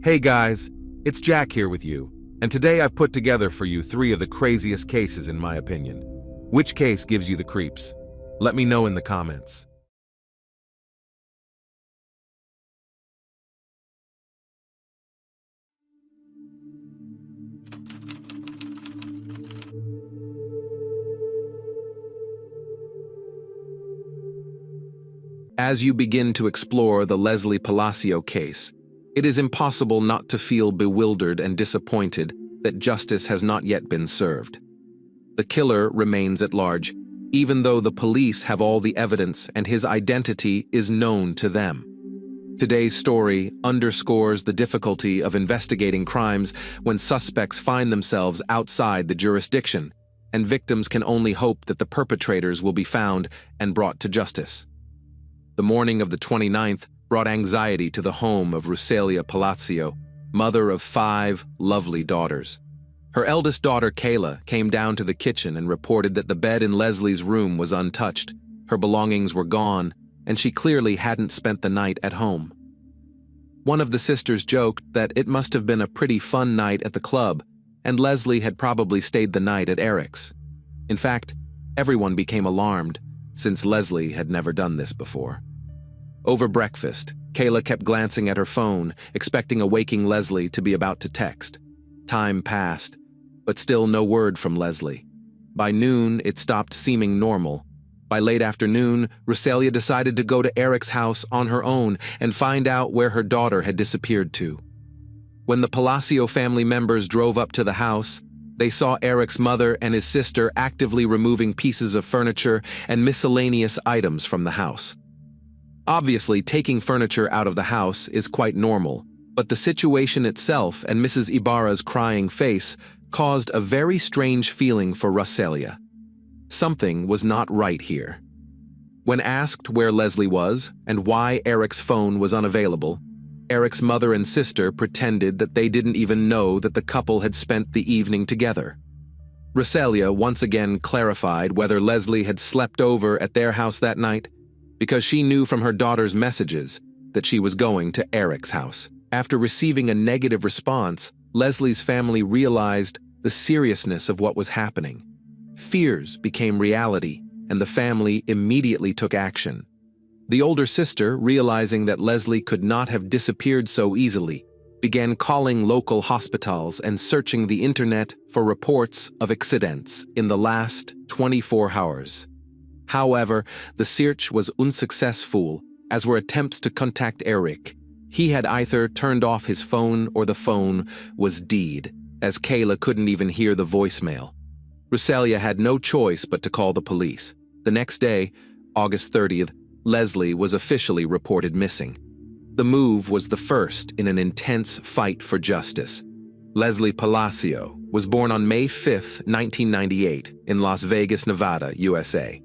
Hey guys, it's Jack here with you, and today I've put together for you 3 of the craziest cases in my opinion. Which case gives you the creeps? Let me know in the comments. As you begin to explore the Leslie Palacio case, it is impossible not to feel bewildered and disappointed that justice has not yet been served. The killer remains at large, even though the police have all the evidence and his identity is known to them. Today's story underscores the difficulty of investigating crimes when suspects find themselves outside the jurisdiction, and victims can only hope that the perpetrators will be found and brought to justice. The morning of the 29th brought anxiety to the home of Rusalia Palacio, mother of 5 lovely daughters. Her eldest daughter, Kayla, came down to the kitchen and reported that the bed in Leslie's room was untouched, her belongings were gone, and she clearly hadn't spent the night at home. One of the sisters joked that it must have been a pretty fun night at the club, and Leslie had probably stayed the night at Eric's. In fact, everyone became alarmed, since Leslie had never done this before. Over breakfast, Kayla kept glancing at her phone, expecting a waking Leslie to be about to text. Time passed, but still no word from Leslie. By noon, it stopped seeming normal. By late afternoon, Rusalia decided to go to Eric's house on her own and find out where her daughter had disappeared to. When the Palacio family members drove up to the house, they saw Eric's mother and his sister actively removing pieces of furniture and miscellaneous items from the house. Obviously, taking furniture out of the house is quite normal, but the situation itself and Mrs. Ibarra's crying face caused a very strange feeling for Rusalia. Something was not right here. When asked where Leslie was and why Eric's phone was unavailable, Eric's mother and sister pretended that they didn't even know that the couple had spent the evening together. Rusalia once again clarified whether Leslie had slept over at their house that night, because she knew from her daughter's messages that she was going to Eric's house. After receiving a negative response, Leslie's family realized the seriousness of what was happening. Fears became reality, and the family immediately took action. The older sister, realizing that Leslie could not have disappeared so easily, began calling local hospitals and searching the internet for reports of accidents in the last 24 hours. However, the search was unsuccessful, as were attempts to contact Eric. He had either turned off his phone or the phone was dead, as Kayla couldn't even hear the voicemail. Rusalia had no choice but to call the police. The next day, August 30th, Leslie was officially reported missing. The move was the first in an intense fight for justice. Leslie Palacio was born on May 5, 1998, in Las Vegas, Nevada, USA.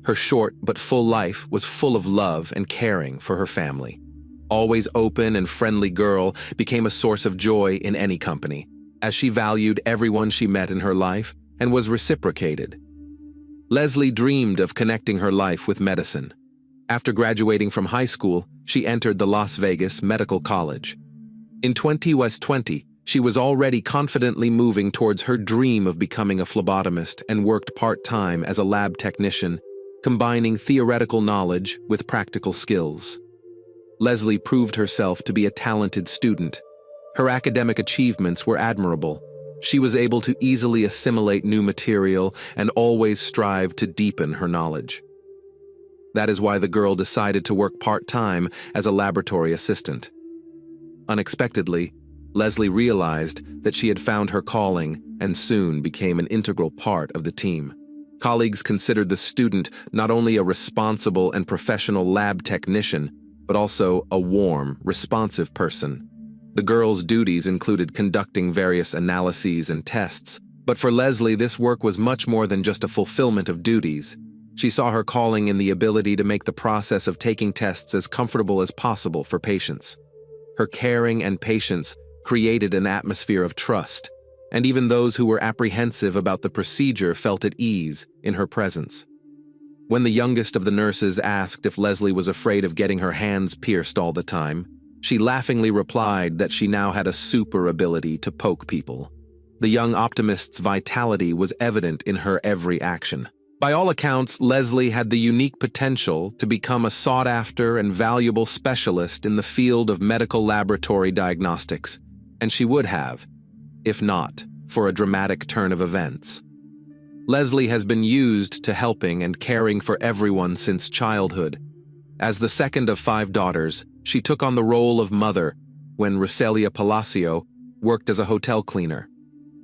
Her short but full life was full of love and caring for her family. Always open and friendly girl became a source of joy in any company, as she valued everyone she met in her life and was reciprocated. Leslie dreamed of connecting her life with medicine. After graduating from high school, she entered the Las Vegas Medical College. In 2020, she was already confidently moving towards her dream of becoming a phlebotomist and worked part-time as a lab technician, combining theoretical knowledge with practical skills. Leslie proved herself to be a talented student. Her academic achievements were admirable. She was able to easily assimilate new material and always strive to deepen her knowledge. That is why the girl decided to work part-time as a laboratory assistant. Unexpectedly, Leslie realized that she had found her calling and soon became an integral part of the team. Colleagues considered the student not only a responsible and professional lab technician, but also a warm, responsive person. The girl's duties included conducting various analyses and tests, but for Leslie, this work was much more than just a fulfillment of duties. She saw her calling in the ability to make the process of taking tests as comfortable as possible for patients. Her caring and patience created an atmosphere of trust, and even those who were apprehensive about the procedure felt at ease in her presence. When the youngest of the nurses asked if Leslie was afraid of getting her hands pierced all the time, She laughingly replied that she now had a super ability to poke people. The young optimist's vitality was evident in her every action. By all accounts, Leslie had the unique potential to become a sought-after and valuable specialist in the field of medical laboratory diagnostics, and she would have, if not for a dramatic turn of events. Leslie has been used to helping and caring for everyone since childhood. As the second of 5 daughters, she took on the role of mother when Roselia Palacio worked as a hotel cleaner.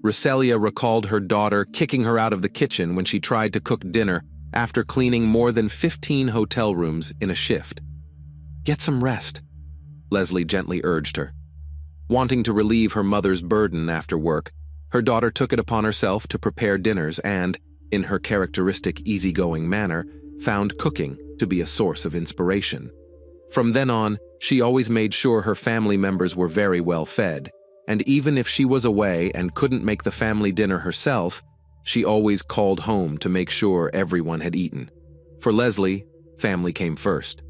Roselia recalled her daughter kicking her out of the kitchen when she tried to cook dinner after cleaning more than 15 hotel rooms in a shift. "Get some rest," Leslie gently urged her. Wanting to relieve her mother's burden after work, her daughter took it upon herself to prepare dinners and, in her characteristic easygoing manner, found cooking to be a source of inspiration. From then on, she always made sure her family members were very well fed, and even if she was away and couldn't make the family dinner herself, she always called home to make sure everyone had eaten. For Leslie, family came first,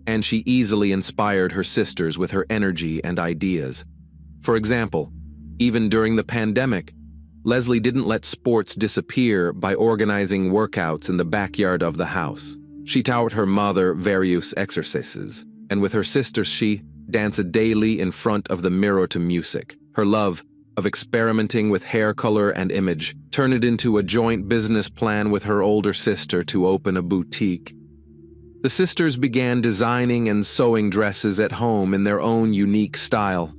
and she easily inspired her sisters with her energy and ideas. For example, even during the pandemic, Leslie didn't let sports disappear by organizing workouts in the backyard of the house. She taught her mother various exercises, and with her sisters she danced daily in front of the mirror to music. Her love of experimenting with hair color and image turned it into a joint business plan with her older sister to open a boutique. The sisters began designing and sewing dresses at home in their own unique style.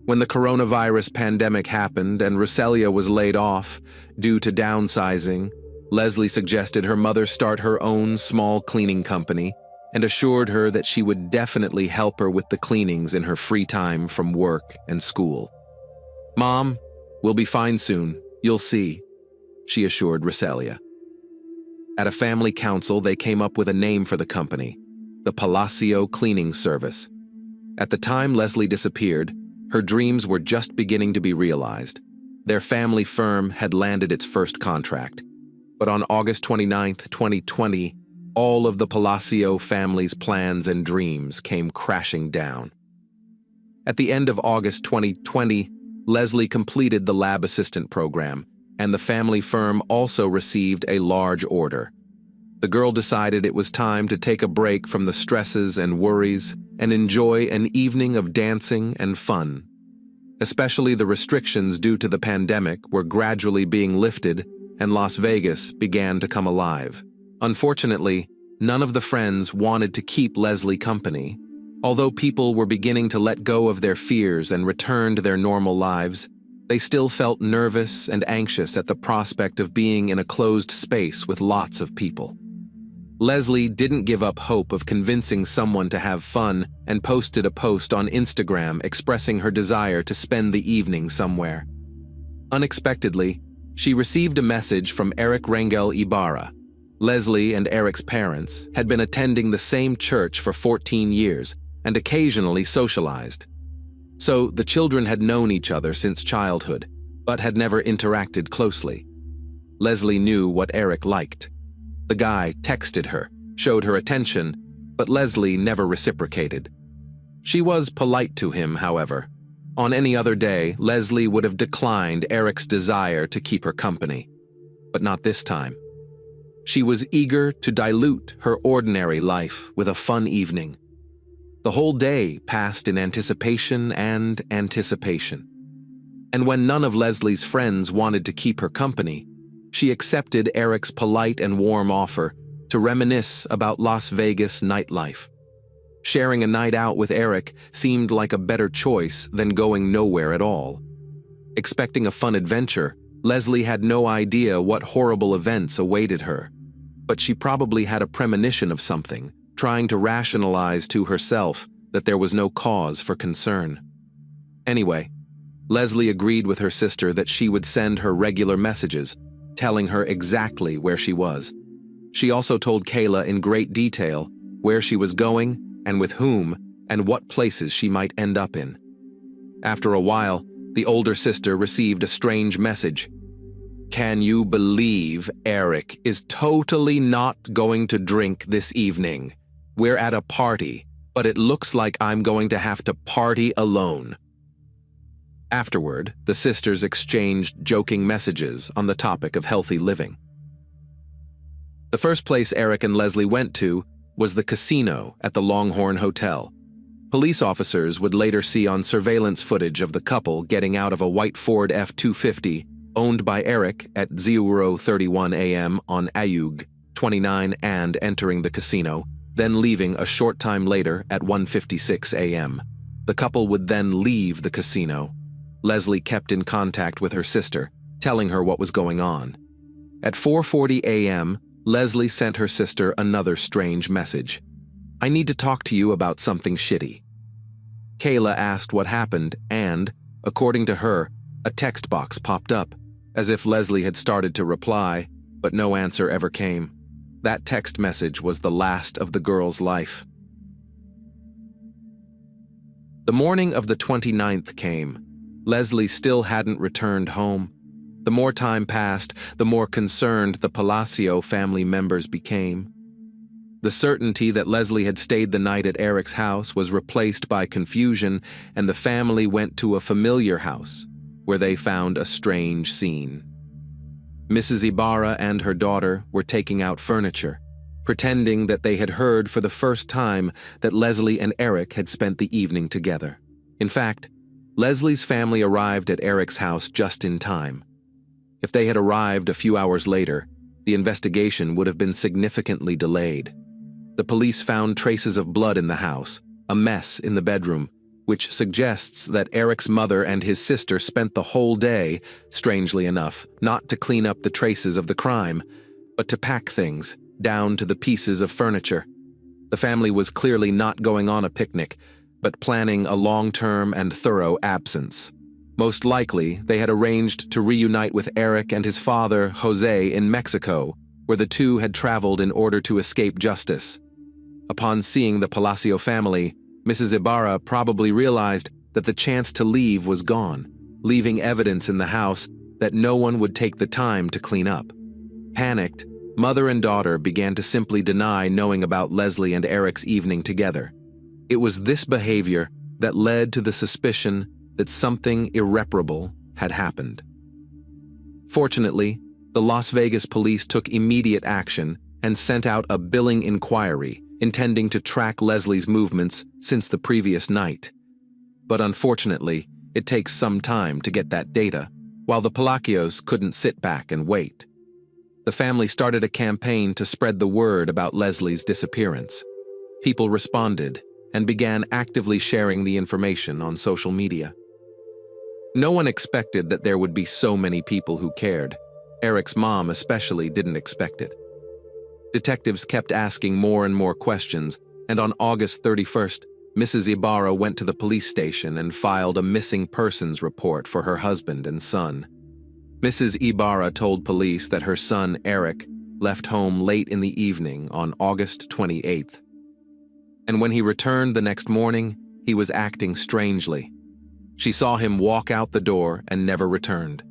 When the coronavirus pandemic happened and Roselia was laid off due to downsizing, Leslie suggested her mother start her own small cleaning company and assured her that she would definitely help her with the cleanings in her free time from work and school. "Mom, we'll be fine soon, you'll see," she assured Roselia. At a family council, they came up with a name for the company, the Palacio Cleaning Service. At the time Leslie disappeared, her dreams were just beginning to be realized. Their family firm had landed its first contract. But on August 29, 2020, all of the Palacio family's plans and dreams came crashing down. At the end of August 2020, Leslie completed the lab assistant program, and the family firm also received a large order. The girl decided it was time to take a break from the stresses and worries and enjoy an evening of dancing and fun. Especially the restrictions due to the pandemic were gradually being lifted, and Las Vegas began to come alive. Unfortunately, none of the friends wanted to keep Leslie company. Although people were beginning to let go of their fears and return to their normal lives, they still felt nervous and anxious at the prospect of being in a closed space with lots of people. Leslie didn't give up hope of convincing someone to have fun and posted a post on Instagram expressing her desire to spend the evening somewhere. Unexpectedly, she received a message from Eric Rangel Ibarra. Leslie and Eric's parents had been attending the same church for 14 years and occasionally socialized. So the children had known each other since childhood, but had never interacted closely. Leslie knew what Eric liked. The guy texted her, showed her attention, but Leslie never reciprocated. She was polite to him, however. On any other day, Leslie would have declined Eric's desire to keep her company, but not this time. She was eager to dilute her ordinary life with a fun evening. The whole day passed in anticipation and anticipation. And when none of Leslie's friends wanted to keep her company, she accepted Eric's polite and warm offer to reminisce about Las Vegas nightlife. Sharing a night out with Eric seemed like a better choice than going nowhere at all. Expecting a fun adventure, Leslie had no idea what horrible events awaited her. But she probably had a premonition of something, trying to rationalize to herself that there was no cause for concern. Anyway, Leslie agreed with her sister that she would send her regular messages, telling her exactly where she was. She also told Kayla in great detail where she was going and with whom and what places she might end up in. After a while, the older sister received a strange message. "Can you believe Eric is totally not going to drink this evening? We're at a party, but it looks like I'm going to have to party alone." Afterward, the sisters exchanged joking messages on the topic of healthy living. The first place Eric and Leslie went to was the casino at the Longhorn Hotel. Police officers would later see on surveillance footage of the couple getting out of a white Ford F-250 owned by Eric at 0:31 a.m. on Ayug 29 and entering the casino, then leaving a short time later at 1:56 a.m. The couple would then leave the casino. Leslie kept in contact with her sister, telling her what was going on. At 4:40 a.m., Leslie sent her sister another strange message. "I need to talk to you about something shitty." Kayla asked what happened and, according to her, a text box popped up, as if Leslie had started to reply, but no answer ever came. That text message was the last of the girl's life. The morning of the 29th came. Leslie still hadn't returned home. The more time passed, the more concerned the Palacio family members became. The certainty that Leslie had stayed the night at Eric's house was replaced by confusion, and the family went to a familiar house, where they found a strange scene. Mrs. Ibarra and her daughter were taking out furniture, pretending that they had heard for the first time that Leslie and Eric had spent the evening together. In fact, Leslie's family arrived at Eric's house just in time. If they had arrived a few hours later, the investigation would have been significantly delayed. The police found traces of blood in the house, a mess in the bedroom, which suggests that Eric's mother and his sister spent the whole day, strangely enough, not to clean up the traces of the crime, but to pack things, down to the pieces of furniture. The family was clearly not going on a picnic, but planning a long-term and thorough absence. Most likely, they had arranged to reunite with Eric and his father, Jose, in Mexico, where the two had traveled in order to escape justice. Upon seeing the Palacio family, Mrs. Ibarra probably realized that the chance to leave was gone, leaving evidence in the house that no one would take the time to clean up. Panicked, mother and daughter began to simply deny knowing about Leslie and Eric's evening together. It was this behavior that led to the suspicion that something irreparable had happened. Fortunately, the Las Vegas police took immediate action and sent out a billing inquiry intending to track Leslie's movements since the previous night. But unfortunately, it takes some time to get that data, while the Palacios couldn't sit back and wait. The family started a campaign to spread the word about Leslie's disappearance. People responded and began actively sharing the information on social media. No one expected that there would be so many people who cared. Eric's mom especially didn't expect it. Detectives kept asking more and more questions, and on August 31st, Mrs. Ibarra went to the police station and filed a missing persons report for her husband and son. Mrs. Ibarra told police that her son, Eric, left home late in the evening on August 28th. And when he returned the next morning, he was acting strangely. She saw him walk out the door and never returned.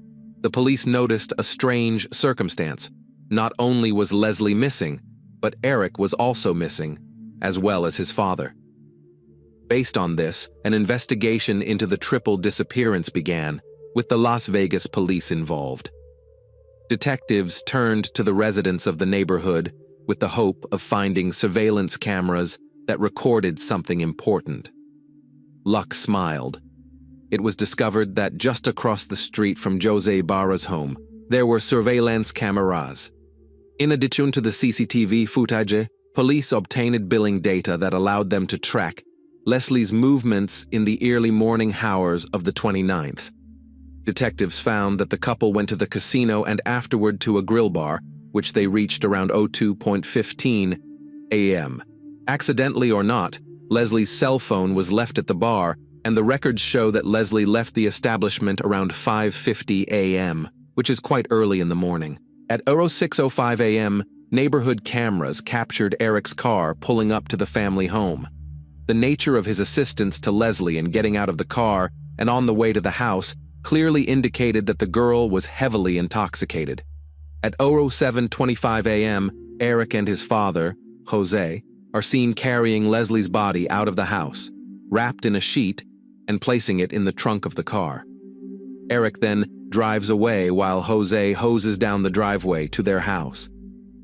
The police noticed a strange circumstance. Not only was Leslie missing, but Eric was also missing, as well as his father. Based on this, an investigation into the triple disappearance began, with the Las Vegas police involved. Detectives turned to the residents of the neighborhood with the hope of finding surveillance cameras that recorded something important. Luck smiled. It was discovered that just across the street from Jose Ibarra's home, there were surveillance cameras. In addition to the CCTV footage, police obtained billing data that allowed them to track Leslie's movements in the early morning hours of the 29th. Detectives found that the couple went to the casino and afterward to a grill bar, which they reached around 02:15 a.m. Accidentally or not, Leslie's cell phone was left at the bar, and the records show that Leslie left the establishment around 5:50 a.m., which is quite early in the morning. At 06:05 a.m., neighborhood cameras captured Eric's car pulling up to the family home. The nature of his assistance to Leslie in getting out of the car and on the way to the house clearly indicated that the girl was heavily intoxicated. At 07:25 a.m., Eric and his father, Jose, are seen carrying Leslie's body out of the house, wrapped in a sheet, and placing it in the trunk of the car. Eric then drives away while Jose hoses down the driveway to their house.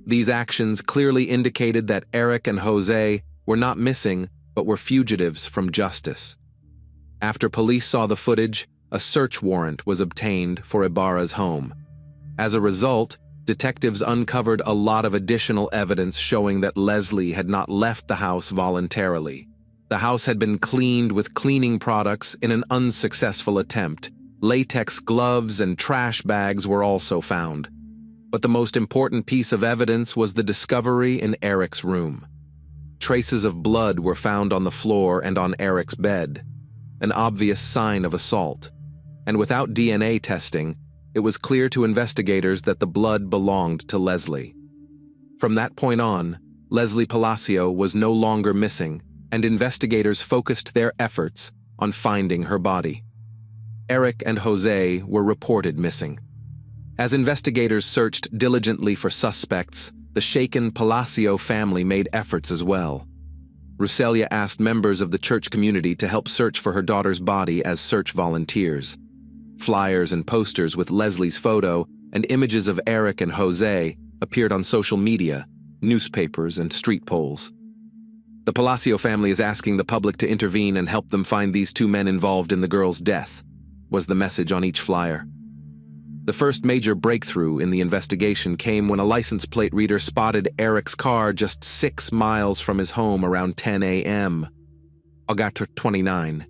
These actions clearly indicated that Eric and Jose were not missing, but were fugitives from justice. After police saw the footage, a search warrant was obtained for Ibarra's home. As a result, detectives uncovered a lot of additional evidence showing that Leslie had not left the house voluntarily. The house had been cleaned with cleaning products in an unsuccessful attempt. Latex gloves and trash bags were also found. But the most important piece of evidence was the discovery in Eric's room. Traces of blood were found on the floor and on Eric's bed, an obvious sign of assault. And without DNA testing, it was clear to investigators that the blood belonged to Leslie. From that point on, Leslie Palacio was no longer missing, and investigators focused their efforts on finding her body. Eric and Jose were reported missing. As investigators searched diligently for suspects, the shaken Palacio family made efforts as well. Rucelia asked members of the church community to help search for her daughter's body as search volunteers. Flyers and posters with Leslie's photo and images of Eric and Jose appeared on social media, newspapers, and street poles. The Palacio family is asking the public to intervene and help them find these two men involved in the girl's death, was the message on each flyer. The first major breakthrough in the investigation came when a license plate reader spotted Eric's car just 6 miles from his home around 10 a.m. August 29.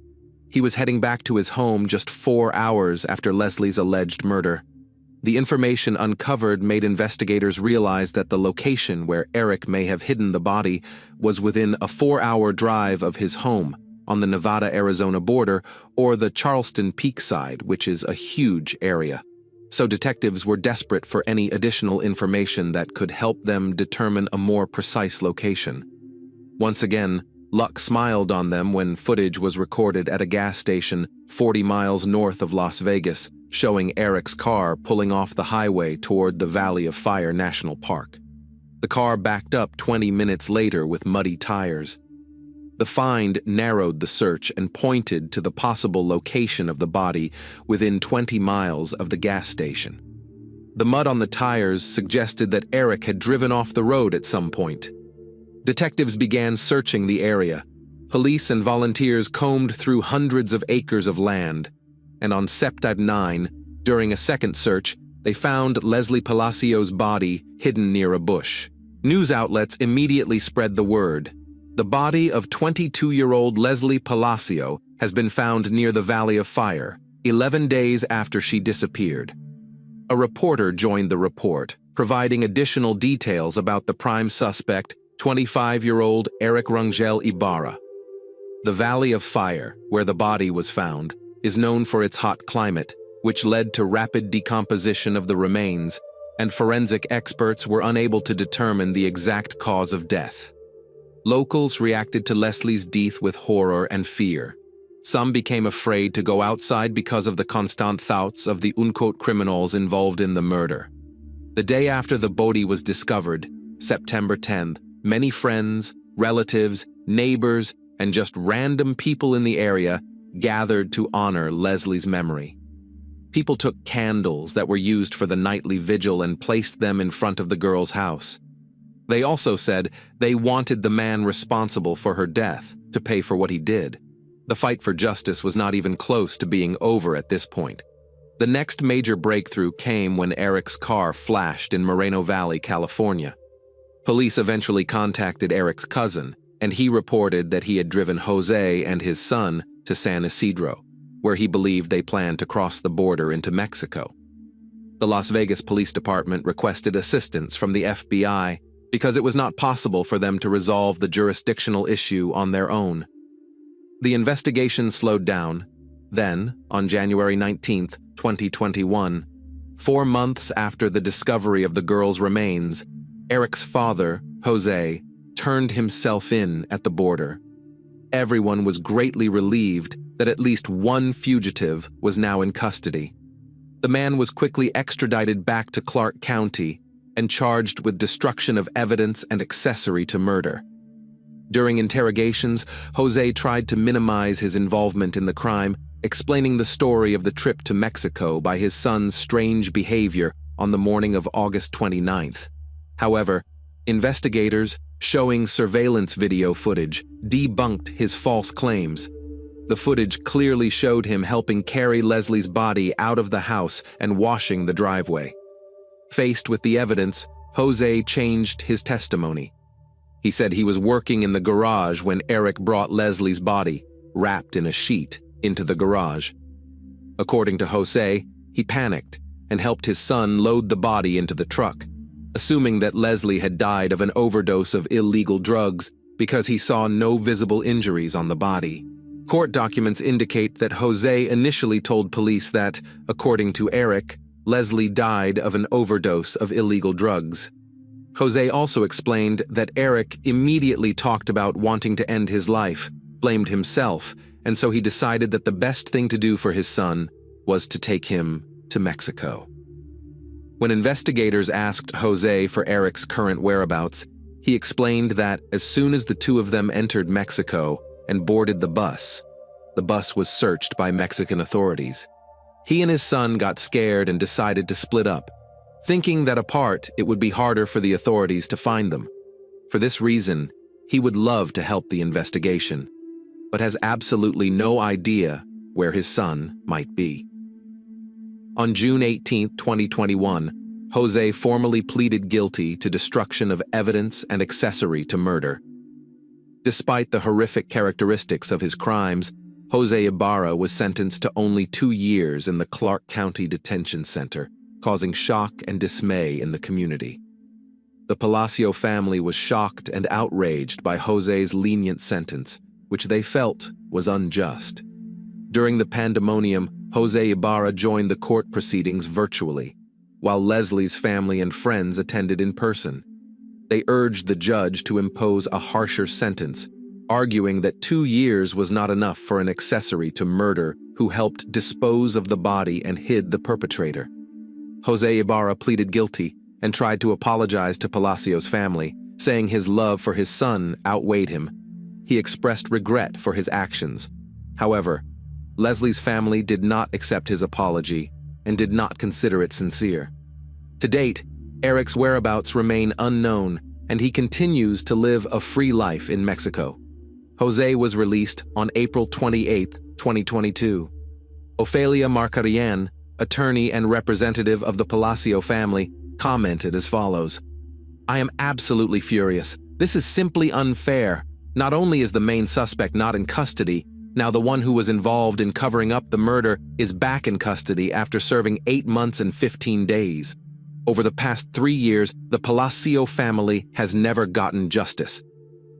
He was heading back to his home just 4 hours after Leslie's alleged murder. The information uncovered made investigators realize that the location where Eric may have hidden the body was within a 4-hour drive of his home on the Nevada-Arizona border, or the Charleston Peak side, which is a huge area. So detectives were desperate for any additional information that could help them determine a more precise location. Once again, luck smiled on them when footage was recorded at a gas station 40 miles north of Las Vegas, showing Eric's car pulling off the highway toward the Valley of Fire National Park. The car backed up 20 minutes later with muddy tires. The find narrowed the search and pointed to the possible location of the body within 20 miles of the gas station. The mud on the tires suggested that Eric had driven off the road at some point. Detectives began searching the area. Police and volunteers combed through hundreds of acres of land, and on September 9, during a second search, they found Leslie Palacio's body hidden near a bush. News outlets immediately spread the word. The body of 22-year-old Leslie Palacio has been found near the Valley of Fire, 11 days after she disappeared. A reporter joined the report, providing additional details about the prime suspect, 25-year-old Eric Rangel Ibarra. The Valley of Fire, where the body was found, is known for its hot climate, which led to rapid decomposition of the remains, and forensic experts were unable to determine the exact cause of death. Locals reacted to Leslie's death with horror and fear. Some became afraid to go outside because of the constant thoughts of the unquote criminals involved in the murder. The day after the body was discovered, September 10th, many friends, relatives, neighbors, and just random people in the area gathered to honor Leslie's memory. People took candles that were used for the nightly vigil and placed them in front of the girl's house. They also said they wanted the man responsible for her death to pay for what he did. The fight for justice was not even close to being over at this point. The next major breakthrough came when Eric's car flashed in Moreno Valley, California. Police eventually contacted Eric's cousin, and he reported that he had driven Jose and his son to San Isidro, where he believed they planned to cross the border into Mexico. The Las Vegas Police Department requested assistance from the FBI because it was not possible for them to resolve the jurisdictional issue on their own. The investigation slowed down. Then, on January 19, 2021, 4 months after the discovery of the girl's remains, Eric's father, Jose, turned himself in at the border. Everyone was greatly relieved that at least one fugitive was now in custody. The man was quickly extradited back to Clark County and charged with destruction of evidence and accessory to murder. During interrogations, Jose tried to minimize his involvement in the crime, explaining the story of the trip to Mexico by his son's strange behavior on the morning of August 29th. However, investigators, showing surveillance video footage, debunked his false claims. The footage clearly showed him helping carry Leslie's body out of the house and washing the driveway. Faced with the evidence, Jose changed his testimony. He said he was working in the garage when Eric brought Leslie's body, wrapped in a sheet, into the garage. According to Jose, he panicked and helped his son load the body into the truck, assuming that Leslie had died of an overdose of illegal drugs because he saw no visible injuries on the body. Court documents indicate that Jose initially told police that, according to Eric, Leslie died of an overdose of illegal drugs. Jose also explained that Eric immediately talked about wanting to end his life, blamed himself, and so he decided that the best thing to do for his son was to take him to Mexico. When investigators asked Jose for Eric's current whereabouts, he explained that as soon as the two of them entered Mexico and boarded the bus was searched by Mexican authorities. He and his son got scared and decided to split up, thinking that apart it would be harder for the authorities to find them. For this reason, he would love to help the investigation, but has absolutely no idea where his son might be. On June 18, 2021, Jose formally pleaded guilty to destruction of evidence and accessory to murder. Despite the horrific characteristics of his crimes, Jose Ibarra was sentenced to only 2 years in the Clark County Detention Center, causing shock and dismay in the community. The Palacio family was shocked and outraged by Jose's lenient sentence, which they felt was unjust. During the pandemonium, Jose Ibarra joined the court proceedings virtually, while Leslie's family and friends attended in person. They urged the judge to impose a harsher sentence, arguing that 2 years was not enough for an accessory to murder who helped dispose of the body and hid the perpetrator. Jose Ibarra pleaded guilty and tried to apologize to Palacio's family, saying his love for his son outweighed him. He expressed regret for his actions. However, Leslie's family did not accept his apology and did not consider it sincere. To date, Eric's whereabouts remain unknown, and he continues to live a free life in Mexico. Jose was released on April 28, 2022. Ofelia Marcarian, attorney and representative of the Palacio family, commented as follows: "I am absolutely furious. This is simply unfair. Not only is the main suspect not in custody, now the one who was involved in covering up the murder is back in custody after serving 8 months and 15 days. Over the past 3 years, the Palacio family has never gotten justice.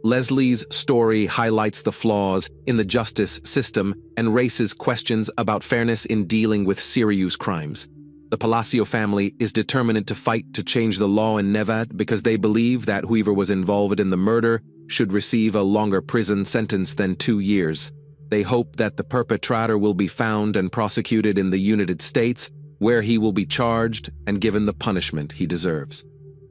Leslie's story highlights the flaws in the justice system and raises questions about fairness in dealing with serious crimes. The Palacio family is determined to fight to change the law in Nevada because they believe that whoever was involved in the murder should receive a longer prison sentence than 2 years. They hope that the perpetrator will be found and prosecuted in the United States, where he will be charged and given the punishment he deserves."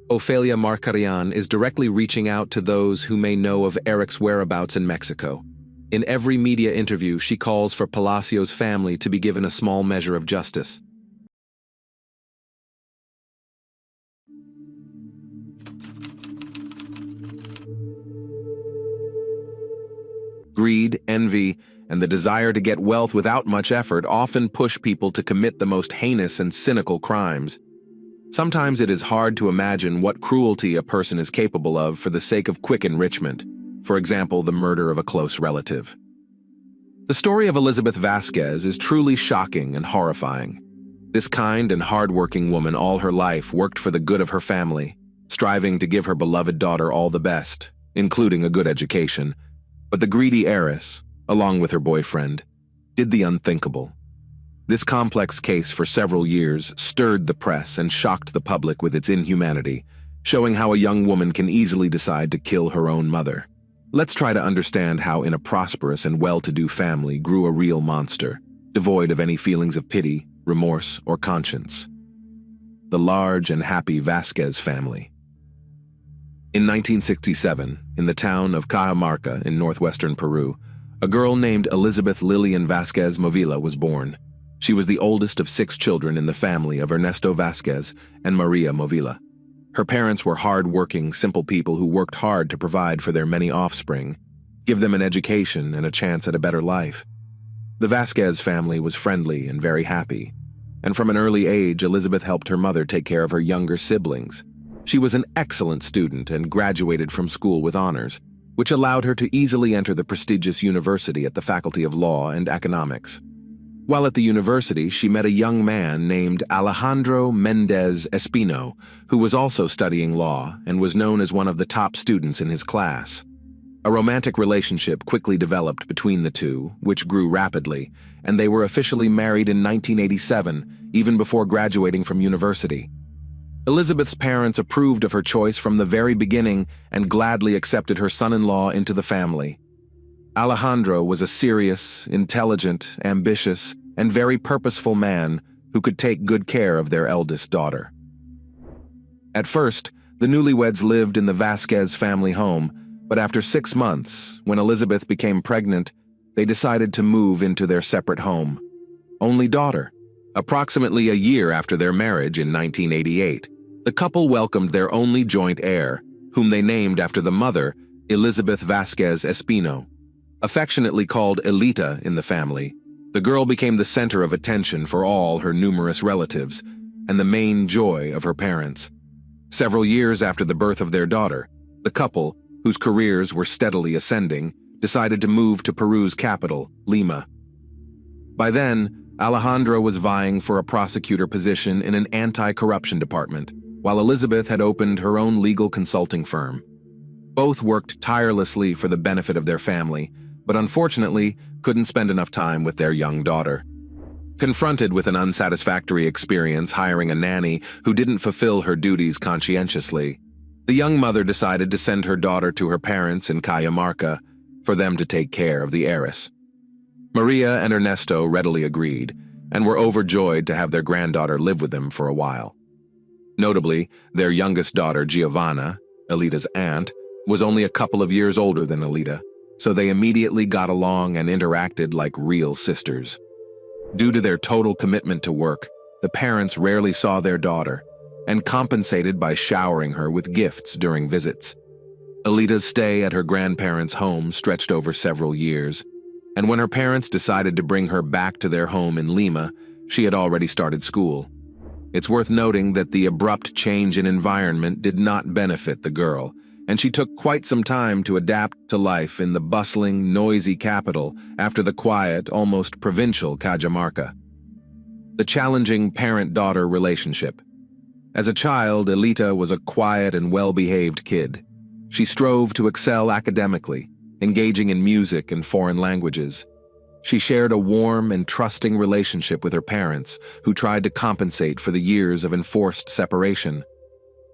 Ofelia Marcarian is directly reaching out to those who may know of Eric's whereabouts in Mexico. In every media interview, she calls for Palacio's family to be given a small measure of justice. Greed, envy, and the desire to get wealth without much effort often push people to commit the most heinous and cynical crimes. Sometimes it is hard to imagine what cruelty a person is capable of for the sake of quick enrichment, for example, the murder of a close relative. The story of Elizabeth Vasquez is truly shocking and horrifying. This kind and hard-working woman all her life worked for the good of her family, striving to give her beloved daughter all the best, including a good education. But the greedy heiress, along with her boyfriend, did the unthinkable. This complex case for several years stirred the press and shocked the public with its inhumanity, showing how a young woman can easily decide to kill her own mother. Let's try to understand how in a prosperous and well-to-do family grew a real monster, devoid of any feelings of pity, remorse, or conscience. The large and happy Vasquez family. In 1967, in the town of Cajamarca in northwestern Peru, a girl named Elizabeth Lillian Vasquez Movila was born. She was the oldest of 6 children in the family of Ernesto Vasquez and Maria Movila. Her parents were hard-working, simple people who worked hard to provide for their many offspring, give them an education and a chance at a better life. The Vasquez family was friendly and very happy, and from an early age, Elizabeth helped her mother take care of her younger siblings. She was an excellent student and graduated from school with honors, which allowed her to easily enter the prestigious university at the Faculty of Law and Economics. While at the university, she met a young man named Alejandro Mendez Espino, who was also studying law and was known as one of the top students in his class. A romantic relationship quickly developed between the two, which grew rapidly, and they were officially married in 1987, even before graduating from university. Elizabeth's parents approved of her choice from the very beginning and gladly accepted her son-in-law into the family. Alejandro was a serious, intelligent, ambitious, and very purposeful man who could take good care of their eldest daughter. At first, the newlyweds lived in the Vasquez family home, but after 6 months, when Elizabeth became pregnant, they decided to move into their separate home. Only daughter. Approximately a year after their marriage in 1988, the couple welcomed their only joint heir, whom they named after the mother, Elizabeth Vasquez Espino. Affectionately called Elita in the family, the girl became the center of attention for all her numerous relatives and the main joy of her parents. Several years after the birth of their daughter, the couple, whose careers were steadily ascending, decided to move to Peru's capital, Lima. By then, Alejandro was vying for a prosecutor position in an anti-corruption department, while Elizabeth had opened her own legal consulting firm. Both worked tirelessly for the benefit of their family, but unfortunately couldn't spend enough time with their young daughter. Confronted with an unsatisfactory experience hiring a nanny who didn't fulfill her duties conscientiously, the young mother decided to send her daughter to her parents in Cajamarca for them to take care of the heiress. Maria and Ernesto readily agreed and were overjoyed to have their granddaughter live with them for a while. Notably, their youngest daughter, Giovanna, Elita's aunt, was only a couple of years older than Elita, so they immediately got along and interacted like real sisters. Due to their total commitment to work, the parents rarely saw their daughter, and compensated by showering her with gifts during visits. Elita's stay at her grandparents' home stretched over several years, and when her parents decided to bring her back to their home in Lima, she had already started school. It's worth noting that the abrupt change in environment did not benefit the girl, and she took quite some time to adapt to life in the bustling, noisy capital after the quiet, almost provincial Cajamarca. The challenging parent-daughter relationship. As a child, Elita was a quiet and well-behaved kid. She strove to excel academically, engaging in music and foreign languages. She shared a warm and trusting relationship with her parents, who tried to compensate for the years of enforced separation.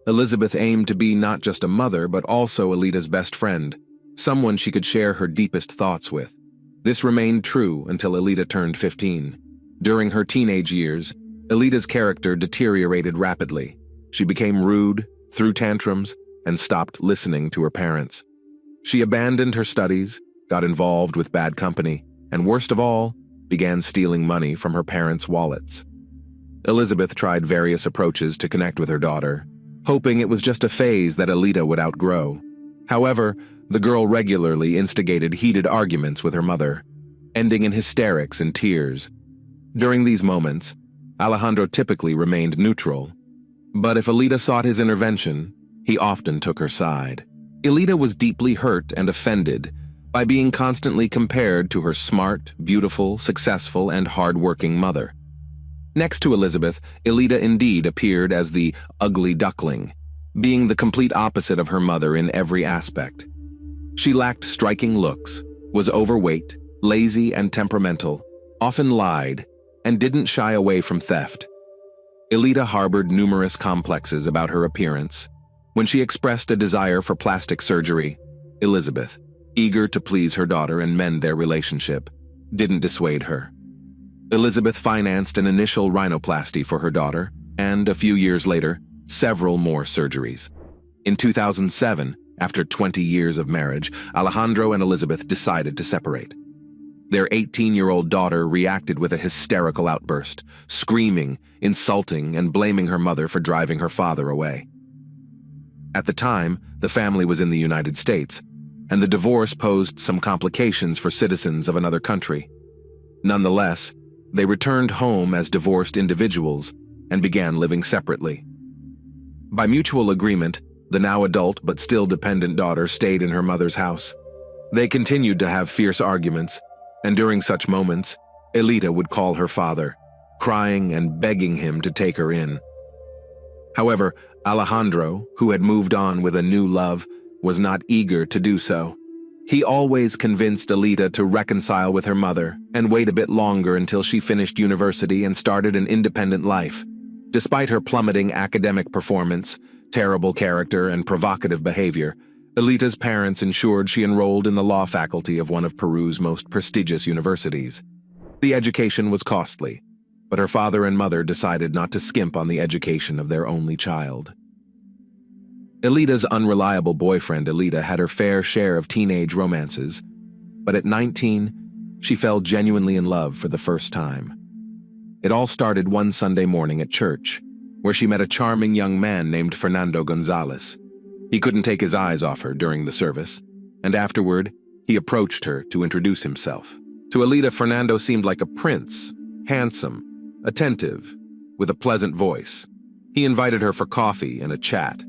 Elizabeth aimed to be not just a mother, but also Elita's best friend, someone she could share her deepest thoughts with. This remained true until Elita turned 15. During her teenage years, Elita's character deteriorated rapidly. She became rude, threw tantrums, and stopped listening to her parents. She abandoned her studies, got involved with bad company, and worst of all, began stealing money from her parents' wallets. Elizabeth tried various approaches to connect with her daughter, hoping it was just a phase that Elita would outgrow. However, the girl regularly instigated heated arguments with her mother, ending in hysterics and tears. During these moments, Alejandro typically remained neutral, but if Elita sought his intervention, he often took her side. Elita was deeply hurt and offended by being constantly compared to her smart, beautiful, successful, and hard-working mother. Next to Elizabeth, Elita indeed appeared as the ugly duckling, being the complete opposite of her mother in every aspect. She lacked striking looks, was overweight, lazy and temperamental, often lied, and didn't shy away from theft. Elita harbored numerous complexes about her appearance. When she expressed a desire for plastic surgery, Elizabeth, eager to please her daughter and mend their relationship, didn't dissuade her. Elizabeth financed an initial rhinoplasty for her daughter, and a few years later, several more surgeries. In 2007, After 20 years of marriage, Alejandro and Elizabeth decided to separate. Their 18-year-old daughter reacted with a hysterical outburst, screaming, insulting, and blaming her mother for driving her father away. At the time, the family was in the United States, and the divorce posed some complications for citizens of another country. Nonetheless, they returned home as divorced individuals and began living separately. By mutual agreement, the now adult but still dependent daughter stayed in her mother's house. They continued to have fierce arguments, and during such moments, Elita would call her father, crying and begging him to take her in. However, Alejandro, who had moved on with a new love, was not eager to do so. He always convinced Elita to reconcile with her mother and wait a bit longer until she finished university and started an independent life. Despite her plummeting academic performance, terrible character, and provocative behavior, Elita's parents ensured she enrolled in the law faculty of one of Peru's most prestigious universities. The education was costly, but her father and mother decided not to skimp on the education of their only child. Elita's unreliable boyfriend, Elita, had her fair share of teenage romances, but at 19, she fell genuinely in love for the first time. It all started one Sunday morning at church, where she met a charming young man named Fernando Gonzalez. He couldn't take his eyes off her during the service, and afterward, he approached her to introduce himself. To Elita, Fernando seemed like a prince, handsome, attentive, with a pleasant voice. He invited her for coffee and a chat.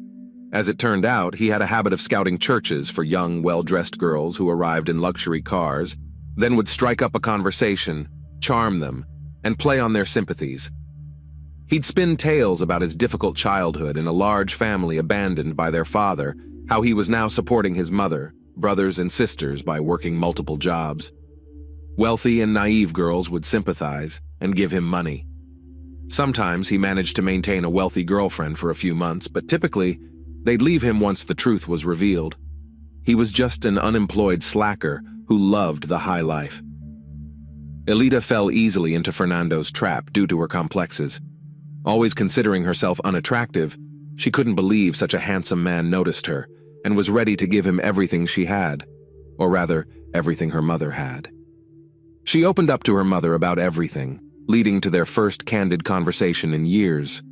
As it turned out, he had a habit of scouting churches for young, well-dressed girls who arrived in luxury cars, then would strike up a conversation, charm them, and play on their sympathies. He'd spin tales about his difficult childhood in a large family abandoned by their father, how he was now supporting his mother, brothers and sisters by working multiple jobs. Wealthy and naive girls would sympathize and give him money. Sometimes he managed to maintain a wealthy girlfriend for a few months, but typically, they'd leave him once the truth was revealed. He was just an unemployed slacker who loved the high life. Elita fell easily into Fernando's trap due to her complexes. Always considering herself unattractive, she couldn't believe such a handsome man noticed her and was ready to give him everything she had, or rather, everything her mother had. She opened up to her mother about everything, leading to their first candid conversation in years.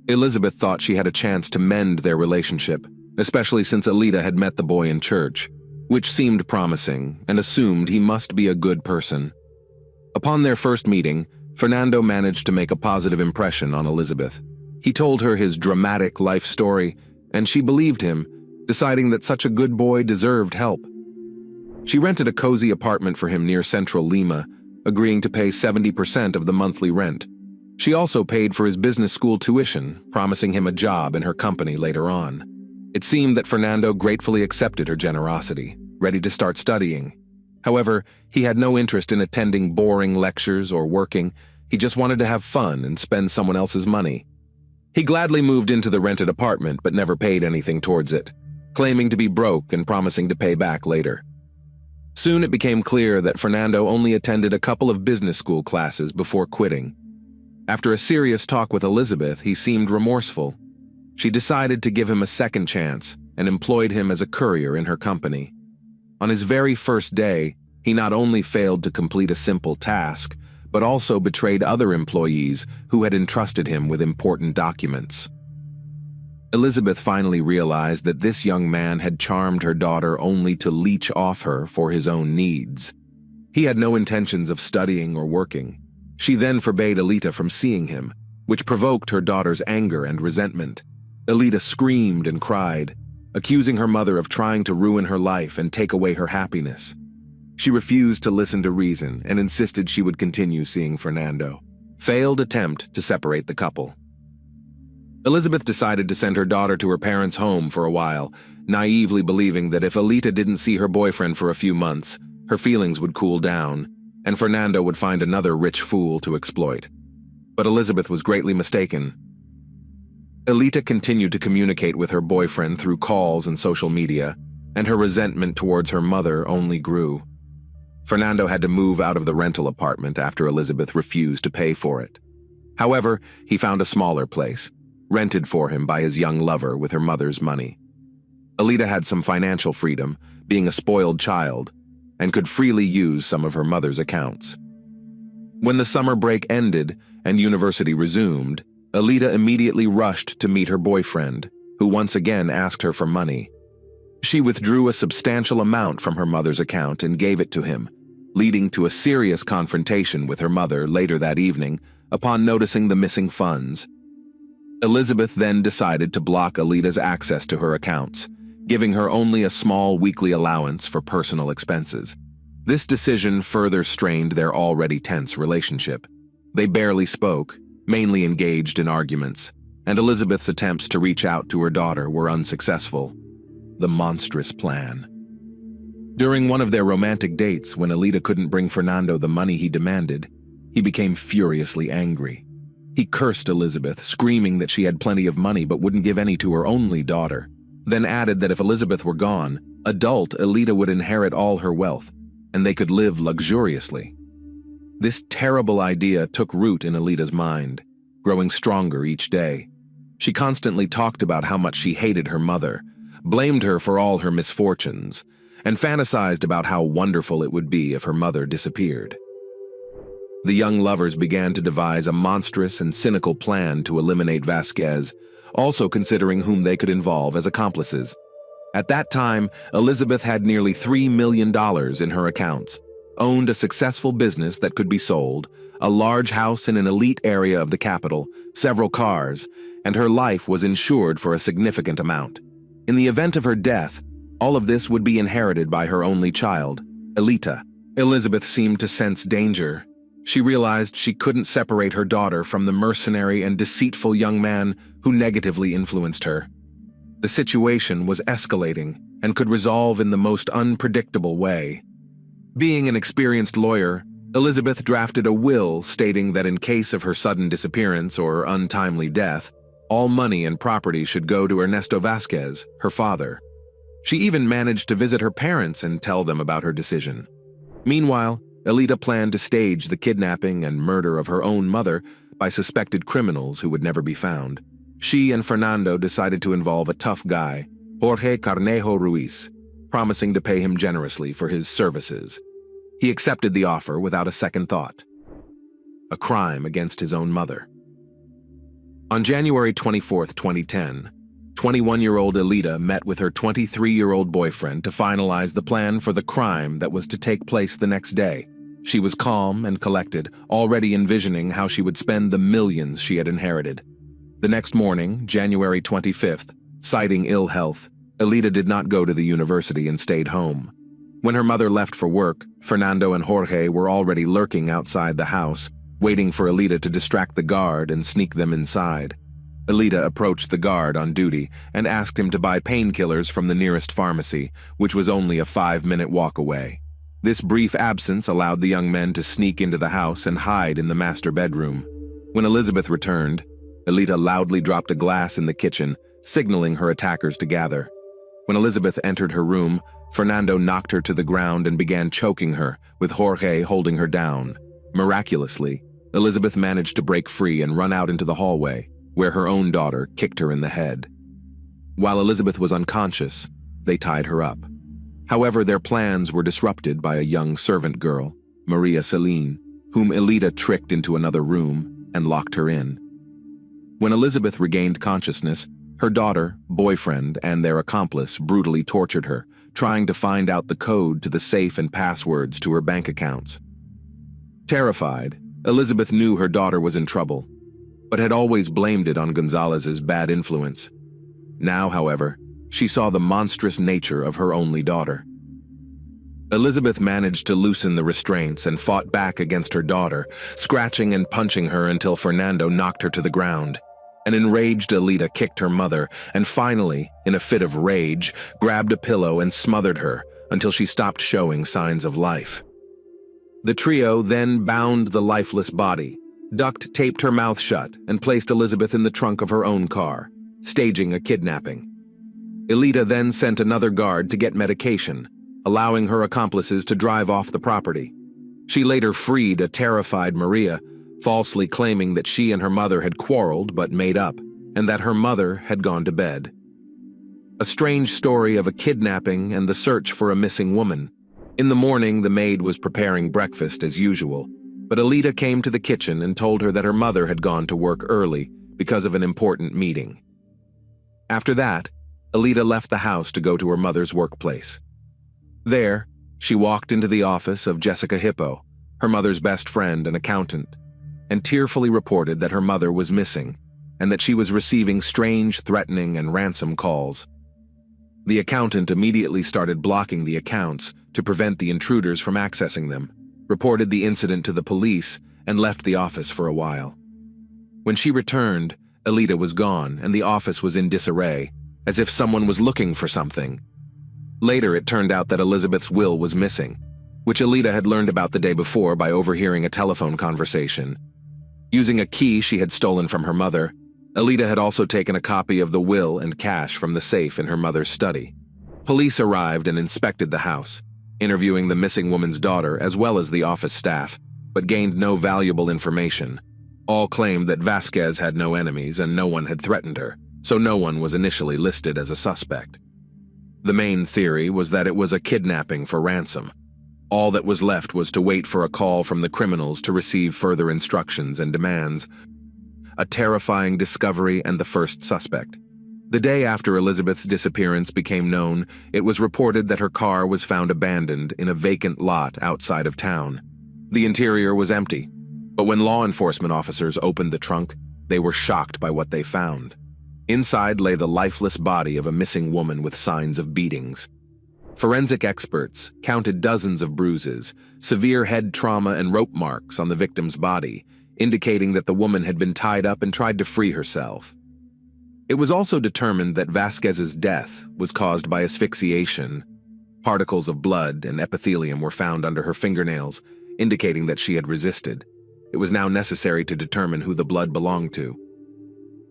Elizabeth thought she had a chance to mend their relationship, especially since Elita had met the boy in church, which seemed promising and assumed he must be a good person. Upon their first meeting, Fernando managed to make a positive impression on Elizabeth. He told her his dramatic life story, and she believed him, deciding that such a good boy deserved help. She rented a cozy apartment for him near central Lima, agreeing to pay 70% of the monthly rent. She also paid for his business school tuition, promising him a job in her company later on. It seemed that Fernando gratefully accepted her generosity, ready to start studying. However, he had no interest in attending boring lectures or working. He just wanted to have fun and spend someone else's money. He gladly moved into the rented apartment but never paid anything towards it, claiming to be broke and promising to pay back later. Soon it became clear that Fernando only attended a couple of business school classes before quitting. After a serious talk with Elizabeth, he seemed remorseful. She decided to give him a second chance and employed him as a courier in her company. On his very first day, he not only failed to complete a simple task, but also betrayed other employees who had entrusted him with important documents. Elizabeth finally realized that this young man had charmed her daughter only to leech off her for his own needs. He had no intentions of studying or working. She then forbade Elita from seeing him, which provoked her daughter's anger and resentment. Elita screamed and cried, accusing her mother of trying to ruin her life and take away her happiness. She refused to listen to reason and insisted she would continue seeing Fernando. Failed attempt to separate the couple. Elizabeth decided to send her daughter to her parents' home for a while, naively believing that if Elita didn't see her boyfriend for a few months, her feelings would cool down, and Fernando would find another rich fool to exploit. But Elizabeth was greatly mistaken. Elita continued to communicate with her boyfriend through calls and social media, and her resentment towards her mother only grew. Fernando had to move out of the rental apartment after Elizabeth refused to pay for it. However, he found a smaller place, rented for him by his young lover with her mother's money. Alida had some financial freedom, being a spoiled child, and could freely use some of her mother's accounts. When the summer break ended and university resumed, Alida immediately rushed to meet her boyfriend, who once again asked her for money. She withdrew a substantial amount from her mother's account and gave it to him, leading to a serious confrontation with her mother later that evening upon noticing the missing funds. Elizabeth then decided to block Alida's access to her accounts, giving her only a small weekly allowance for personal expenses. This decision further strained their already tense relationship. They barely spoke, mainly engaged in arguments, and Elizabeth's attempts to reach out to her daughter were unsuccessful. The monstrous plan. During one of their romantic dates, when Alida couldn't bring Fernando the money he demanded, he became furiously angry. He cursed Elizabeth, screaming that she had plenty of money but wouldn't give any to her only daughter, then added that if Elizabeth were gone, adult Alida would inherit all her wealth, and they could live luxuriously. This terrible idea took root in Alida's mind, growing stronger each day. She constantly talked about how much she hated her mother, blamed her for all her misfortunes, and fantasized about how wonderful it would be if her mother disappeared. The young lovers began to devise a monstrous and cynical plan to eliminate Vasquez, also considering whom they could involve as accomplices. At that time, Elizabeth had nearly $3 million in her accounts, owned a successful business that could be sold, a large house in an elite area of the capital, several cars, and her life was insured for a significant amount. In the event of her death, all of this would be inherited by her only child, Elita. Elizabeth seemed to sense danger. She realized she couldn't separate her daughter from the mercenary and deceitful young man who negatively influenced her. The situation was escalating and could resolve in the most unpredictable way. Being an experienced lawyer, Elizabeth drafted a will stating that in case of her sudden disappearance or untimely death, all money and property should go to Ernesto Vasquez, her father. She even managed to visit her parents and tell them about her decision. Meanwhile, Alida planned to stage the kidnapping and murder of her own mother by suspected criminals who would never be found. She and Fernando decided to involve a tough guy, Jorge Carnejo Ruiz, promising to pay him generously for his services. He accepted the offer without a second thought. A crime against his own mother. On January 24, 2010, 21-year-old Alida met with her 23-year-old boyfriend to finalize the plan for the crime that was to take place the next day. She was calm and collected, already envisioning how she would spend the millions she had inherited. The next morning, January 25th, citing ill health, Alida did not go to the university and stayed home. When her mother left for work, Fernando and Jorge were already lurking outside the house, waiting for Alida to distract the guard and sneak them inside. Alida approached the guard on duty and asked him to buy painkillers from the nearest pharmacy, which was only a 5-minute walk away. This brief absence allowed the young men to sneak into the house and hide in the master bedroom. When Elizabeth returned, Alida loudly dropped a glass in the kitchen, signaling her attackers to gather. When Elizabeth entered her room, Fernando knocked her to the ground and began choking her, with Jorge holding her down. Miraculously, Elizabeth managed to break free and run out into the hallway, where her own daughter kicked her in the head. While Elizabeth was unconscious, they tied her up. However, their plans were disrupted by a young servant girl, Maria Celine, whom Alida tricked into another room and locked her in. When Elizabeth regained consciousness, her daughter, boyfriend, and their accomplice brutally tortured her, trying to find out the code to the safe and passwords to her bank accounts. Terrified, Elizabeth knew her daughter was in trouble, but had always blamed it on Gonzalez's bad influence. Now, however, she saw the monstrous nature of her only daughter. Elizabeth managed to loosen the restraints and fought back against her daughter, scratching and punching her until Fernando knocked her to the ground. An enraged Alida kicked her mother and finally, in a fit of rage, grabbed a pillow and smothered her until she stopped showing signs of life. The trio then bound the lifeless body, duct taped her mouth shut, and placed Elizabeth in the trunk of her own car, staging a kidnapping. Alida then sent another guard to get medication, allowing her accomplices to drive off the property. She later freed a terrified Maria, falsely claiming that she and her mother had quarreled but made up, and that her mother had gone to bed. A strange story of a kidnapping and the search for a missing woman. In the morning, the maid was preparing breakfast as usual, but Alita came to the kitchen and told her that her mother had gone to work early because of an important meeting. After that, Alita left the house to go to her mother's workplace. There, she walked into the office of Jessica Hippo, her mother's best friend and accountant, and tearfully reported that her mother was missing and that she was receiving strange, threatening, and ransom calls. The accountant immediately started blocking the accounts to prevent the intruders from accessing them, reported the incident to the police, and left the office for a while. When she returned, Alita was gone and the office was in disarray, as if someone was looking for something. Later, it turned out that Elizabeth's will was missing, which Alita had learned about the day before by overhearing a telephone conversation. Using a key she had stolen from her mother, Alita had also taken a copy of the will and cash from the safe in her mother's study. Police arrived and inspected the house, interviewing the missing woman's daughter as well as the office staff, but gained no valuable information. All claimed that Vasquez had no enemies and no one had threatened her, so no one was initially listed as a suspect. The main theory was that it was a kidnapping for ransom. All that was left was to wait for a call from the criminals to receive further instructions and demands. A terrifying discovery and the first suspect. The day after Elizabeth's disappearance became known, it was reported that her car was found abandoned in a vacant lot outside of town. The interior was empty, but when law enforcement officers opened the trunk, they were shocked by what they found. Inside lay the lifeless body of a missing woman with signs of beatings. Forensic experts counted dozens of bruises, severe head trauma, and rope marks on the victim's body, indicating that the woman had been tied up and tried to free herself. It was also determined that Vasquez's death was caused by asphyxiation. Particles of blood and epithelium were found under her fingernails, indicating that she had resisted. It was now necessary to determine who the blood belonged to.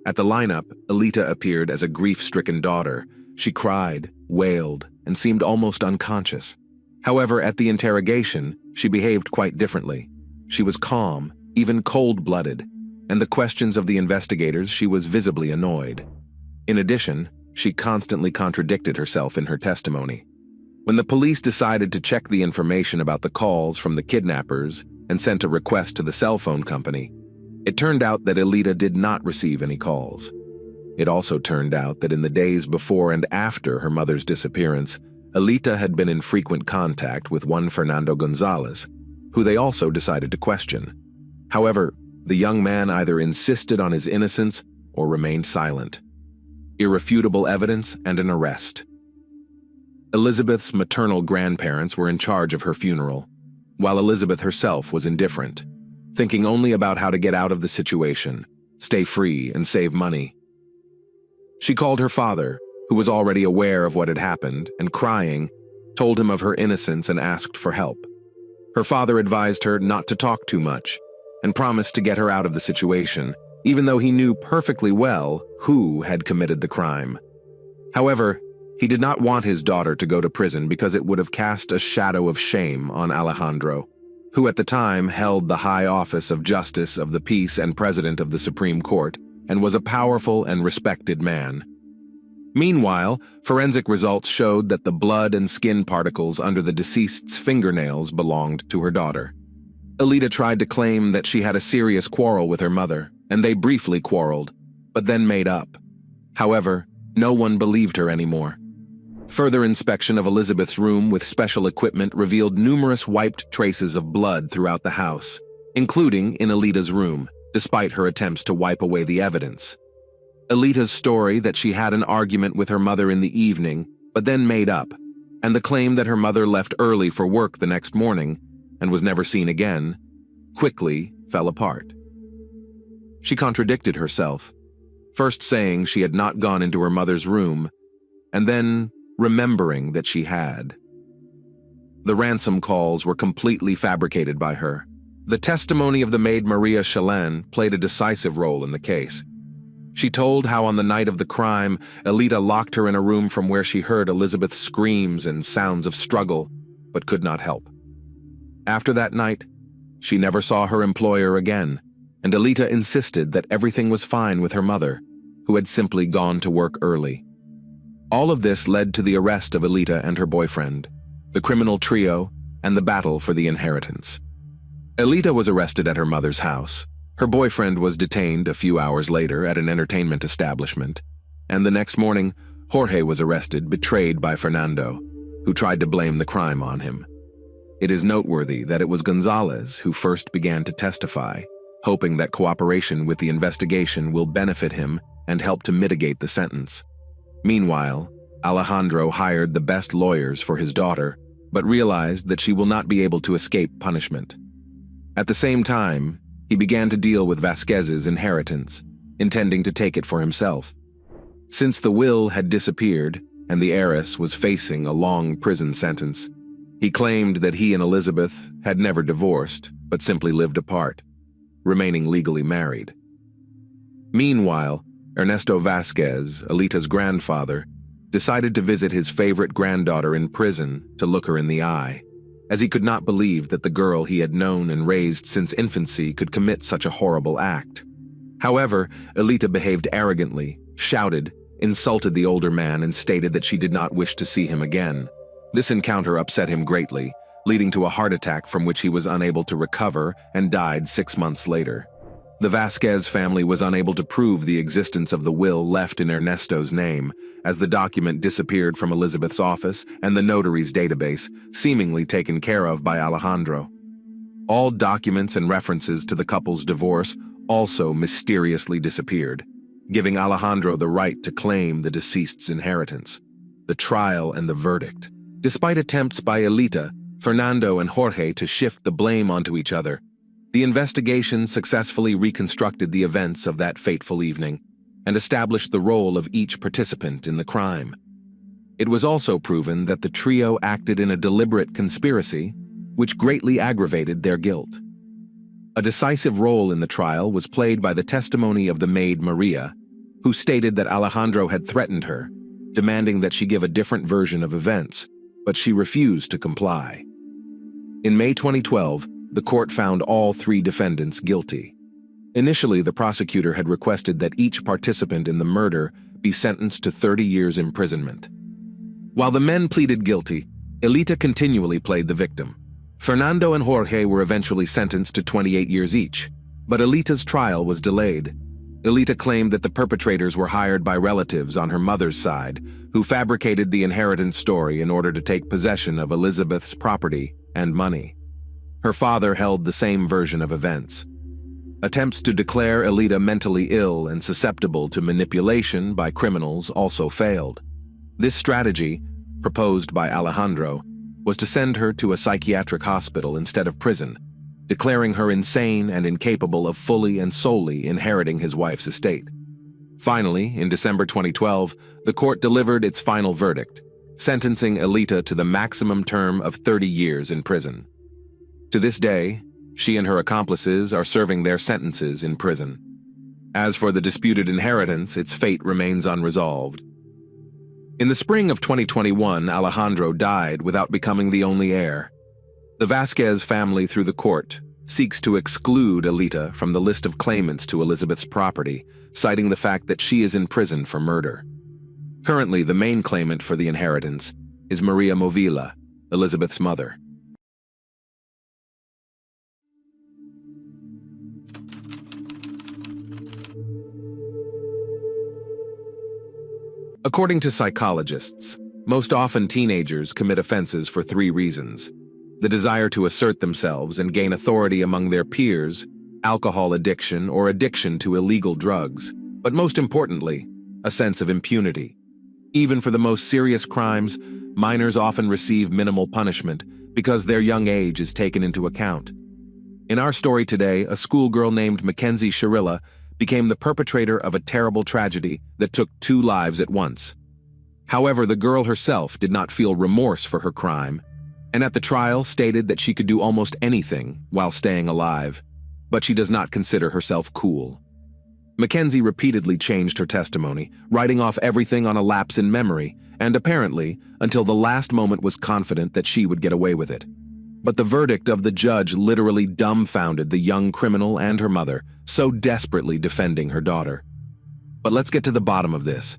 At the lineup, Alita appeared as a grief-stricken daughter. She cried, wailed, and seemed almost unconscious. However, at the interrogation, she behaved quite differently. She was calm, even cold-blooded, and the questions of the investigators, she was visibly annoyed. In addition, she constantly contradicted herself in her testimony. When the police decided to check the information about the calls from the kidnappers and sent a request to the cell phone company, it turned out that Alita did not receive any calls. It also turned out that in the days before and after her mother's disappearance, Alita had been in frequent contact with one Fernando Gonzalez, who they also decided to question. However, the young man either insisted on his innocence or remained silent. Irrefutable evidence and an arrest. Elizabeth's maternal grandparents were in charge of her funeral, while Elizabeth herself was indifferent, thinking only about how to get out of the situation, stay free, and save money. She called her father, who was already aware of what had happened, and crying, told him of her innocence and asked for help. Her father advised her not to talk too much, and promised to get her out of the situation, even though he knew perfectly well who had committed the crime. However, he did not want his daughter to go to prison because it would have cast a shadow of shame on Alejandro, who at the time held the high office of Justice of the Peace and President of the Supreme Court, and was a powerful and respected man. Meanwhile, forensic results showed that the blood and skin particles under the deceased's fingernails belonged to her daughter. Alita tried to claim that she had a serious quarrel with her mother, and they briefly quarreled, but then made up. However, no one believed her anymore. Further inspection of Elizabeth's room with special equipment revealed numerous wiped traces of blood throughout the house, including in Alita's room, despite her attempts to wipe away the evidence. Alita's story that she had an argument with her mother in the evening, but then made up, and the claim that her mother left early for work the next morning and was never seen again, quickly fell apart. She contradicted herself, first saying she had not gone into her mother's room, and then remembering that she had. The ransom calls were completely fabricated by her. The testimony of the maid Maria Chalin played a decisive role in the case. She told how on the night of the crime, Alita locked her in a room from where she heard Elizabeth's screams and sounds of struggle, but could not help. After that night, she never saw her employer again, and Alita insisted that everything was fine with her mother, who had simply gone to work early. All of this led to the arrest of Elita and her boyfriend, the criminal trio, and the battle for the inheritance. Elita was arrested at her mother's house. Her boyfriend was detained a few hours later at an entertainment establishment, and the next morning, Jorge was arrested, betrayed by Fernando, who tried to blame the crime on him. It is noteworthy that it was Gonzalez who first began to testify, hoping that cooperation with the investigation will benefit him and help to mitigate the sentence. Meanwhile, Alejandro hired the best lawyers for his daughter, but realized that she will not be able to escape punishment. At the same time, he began to deal with Vasquez's inheritance, intending to take it for himself. Since the will had disappeared and the heiress was facing a long prison sentence, he claimed that he and Elizabeth had never divorced, but simply lived apart, remaining legally married. Meanwhile, Ernesto Vasquez, Elita's grandfather, decided to visit his favorite granddaughter in prison to look her in the eye, as he could not believe that the girl he had known and raised since infancy could commit such a horrible act. However, Elita behaved arrogantly, shouted, insulted the older man, and stated that she did not wish to see him again. This encounter upset him greatly, leading to a heart attack from which he was unable to recover and died 6 months later. The Vasquez family was unable to prove the existence of the will left in Ernesto's name, as the document disappeared from Elizabeth's office and the notary's database, seemingly taken care of by Alejandro. All documents and references to the couple's divorce also mysteriously disappeared, giving Alejandro the right to claim the deceased's inheritance. The trial and the verdict. Despite attempts by Elita, Fernando, and Jorge to shift the blame onto each other, the investigation successfully reconstructed the events of that fateful evening and established the role of each participant in the crime. It was also proven that the trio acted in a deliberate conspiracy, which greatly aggravated their guilt. A decisive role in the trial was played by the testimony of the maid Maria, who stated that Alejandro had threatened her, demanding that she give a different version of events, but she refused to comply. In May 2012, the court found all 3 defendants guilty. Initially, the prosecutor had requested that each participant in the murder be sentenced to 30 years imprisonment. While the men pleaded guilty, Elita continually played the victim. Fernando and Jorge were eventually sentenced to 28 years each, but Elita's trial was delayed. Elita claimed that the perpetrators were hired by relatives on her mother's side, who fabricated the inheritance story in order to take possession of Elizabeth's property and money. Her father held the same version of events. Attempts to declare Elita mentally ill and susceptible to manipulation by criminals also failed. This strategy, proposed by Alejandro, was to send her to a psychiatric hospital instead of prison, declaring her insane and incapable of fully and solely inheriting his wife's estate. Finally, in December 2012, the court delivered its final verdict, sentencing Elita to the maximum term of 30 years in prison. To this day, she and her accomplices are serving their sentences in prison. As for the disputed inheritance, its fate remains unresolved. In the spring of 2021, Alejandro died without becoming the only heir. The Vasquez family, through the court, seeks to exclude Elita from the list of claimants to Elizabeth's property, citing the fact that she is in prison for murder. Currently, the main claimant for the inheritance is Maria Movila, Elizabeth's mother. According to psychologists, most often teenagers commit offenses for 3 reasons: the desire to assert themselves and gain authority among their peers, alcohol addiction, or addiction to illegal drugs, but most importantly, a sense of impunity. Even for the most serious crimes, minors often receive minimal punishment because their young age is taken into account. In our story today, a schoolgirl named Mackenzie Sharilla became the perpetrator of a terrible tragedy that took 2 lives at once. However, the girl herself did not feel remorse for her crime, and at the trial stated that she could do almost anything while staying alive, but she does not consider herself cool. Mackenzie repeatedly changed her testimony, writing off everything on a lapse in memory, and apparently, until the last moment, was confident that she would get away with it. But the verdict of the judge literally dumbfounded the young criminal and her mother, so desperately defending her daughter. But let's get to the bottom of this.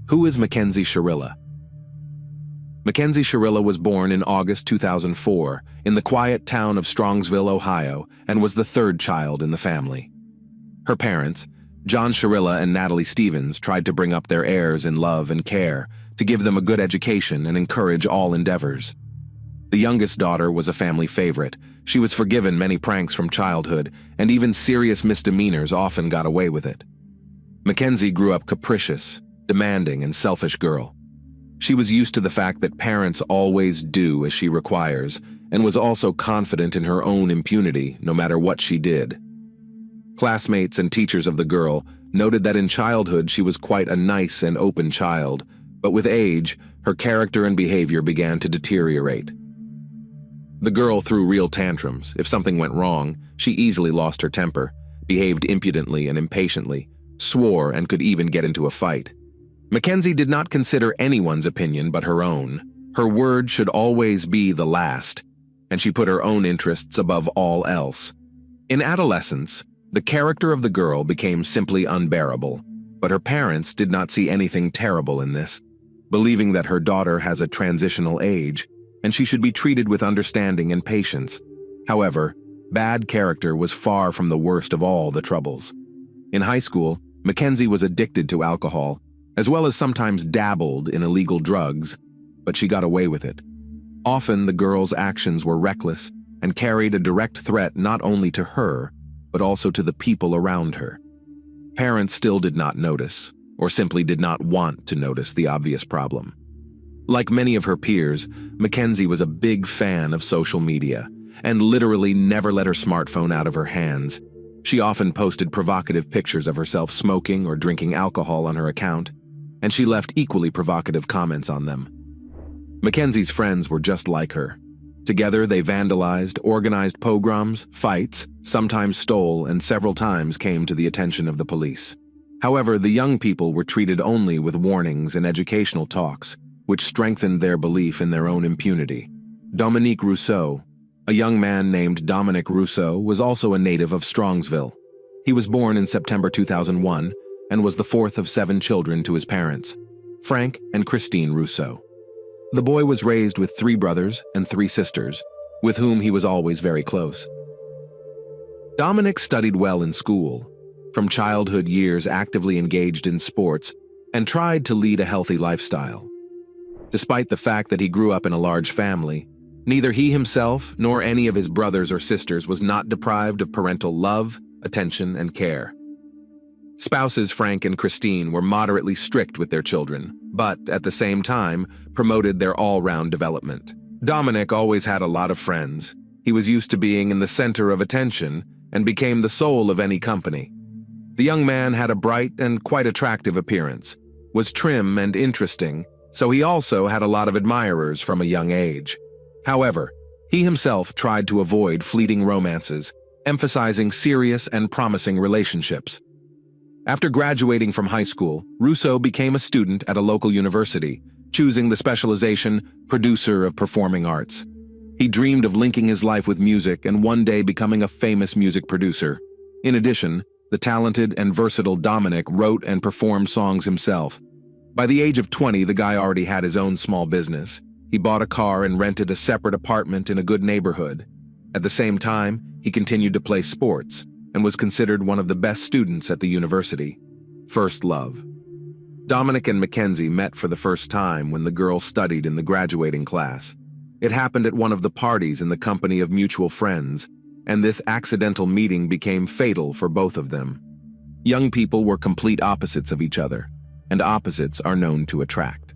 Who is Mackenzie Shirilla? Mackenzie Shirilla was born in August 2004 in the quiet town of Strongsville, Ohio, and was the third child in the family. Her parents, John Shirilla and Natalie Stevens, tried to bring up their heirs in love and care, to give them a good education and encourage all endeavors. The youngest daughter was a family favorite. She was forgiven many pranks from childhood, and even serious misdemeanors often got away with it. Mackenzie grew up capricious, demanding, and selfish girl. She was used to the fact that parents always do as she requires, and was also confident in her own impunity, no matter what she did. Classmates and teachers of the girl noted that in childhood she was quite a nice and open child, but with age, her character and behavior began to deteriorate. The girl threw real tantrums. If something went wrong, she easily lost her temper, behaved impudently and impatiently, swore, and could even get into a fight. Mackenzie did not consider anyone's opinion but her own. Her word should always be the last, and she put her own interests above all else. In adolescence, the character of the girl became simply unbearable, but her parents did not see anything terrible in this, believing that her daughter has a transitional age, and she should be treated with understanding and patience. However, bad character was far from the worst of all the troubles. In high school, Mackenzie was addicted to alcohol, as well as sometimes dabbled in illegal drugs, but she got away with it. Often the girl's actions were reckless and carried a direct threat not only to her, but also to the people around her. Parents still did not notice, or simply did not want to notice the obvious problem. Like many of her peers, Mackenzie was a big fan of social media, and literally never let her smartphone out of her hands. She often posted provocative pictures of herself smoking or drinking alcohol on her account, and she left equally provocative comments on them. Mackenzie's friends were just like her. Together they vandalized, organized pogroms, fights, sometimes stole, and several times came to the attention of the police. However, the young people were treated only with warnings and educational talks, which strengthened their belief in their own impunity. Dominique Rousseau, a young man named Dominic Rousseau, was also a native of Strongsville. He was born in September 2001 and was the fourth of 7 children to his parents, Frank and Christine Rousseau. The boy was raised with 3 brothers and 3 sisters, with whom he was always very close. Dominic studied well in school, from childhood years actively engaged in sports, and tried to lead a healthy lifestyle. Despite the fact that he grew up in a large family, neither he himself nor any of his brothers or sisters was not deprived of parental love, attention, and care. Spouses Frank and Christine were moderately strict with their children, but at the same time promoted their all-round development. Dominic always had a lot of friends. He was used to being in the center of attention and became the soul of any company. The young man had a bright and quite attractive appearance, was trim and interesting, so he also had a lot of admirers from a young age. However, he himself tried to avoid fleeting romances, emphasizing serious and promising relationships. After graduating from high school, Rousseau became a student at a local university, choosing the specialization producer of performing arts. He dreamed of linking his life with music and one day becoming a famous music producer. In addition, the talented and versatile Dominic wrote and performed songs himself. By the age of 20, the guy already had his own small business. He bought a car and rented a separate apartment in a good neighborhood. At the same time, he continued to play sports and was considered one of the best students at the university. First love. Dominic and Mackenzie met for the first time when the girl studied in the graduating class. It happened at one of the parties in the company of mutual friends, and this accidental meeting became fatal for both of them. Young people were complete opposites of each other, and opposites are known to attract.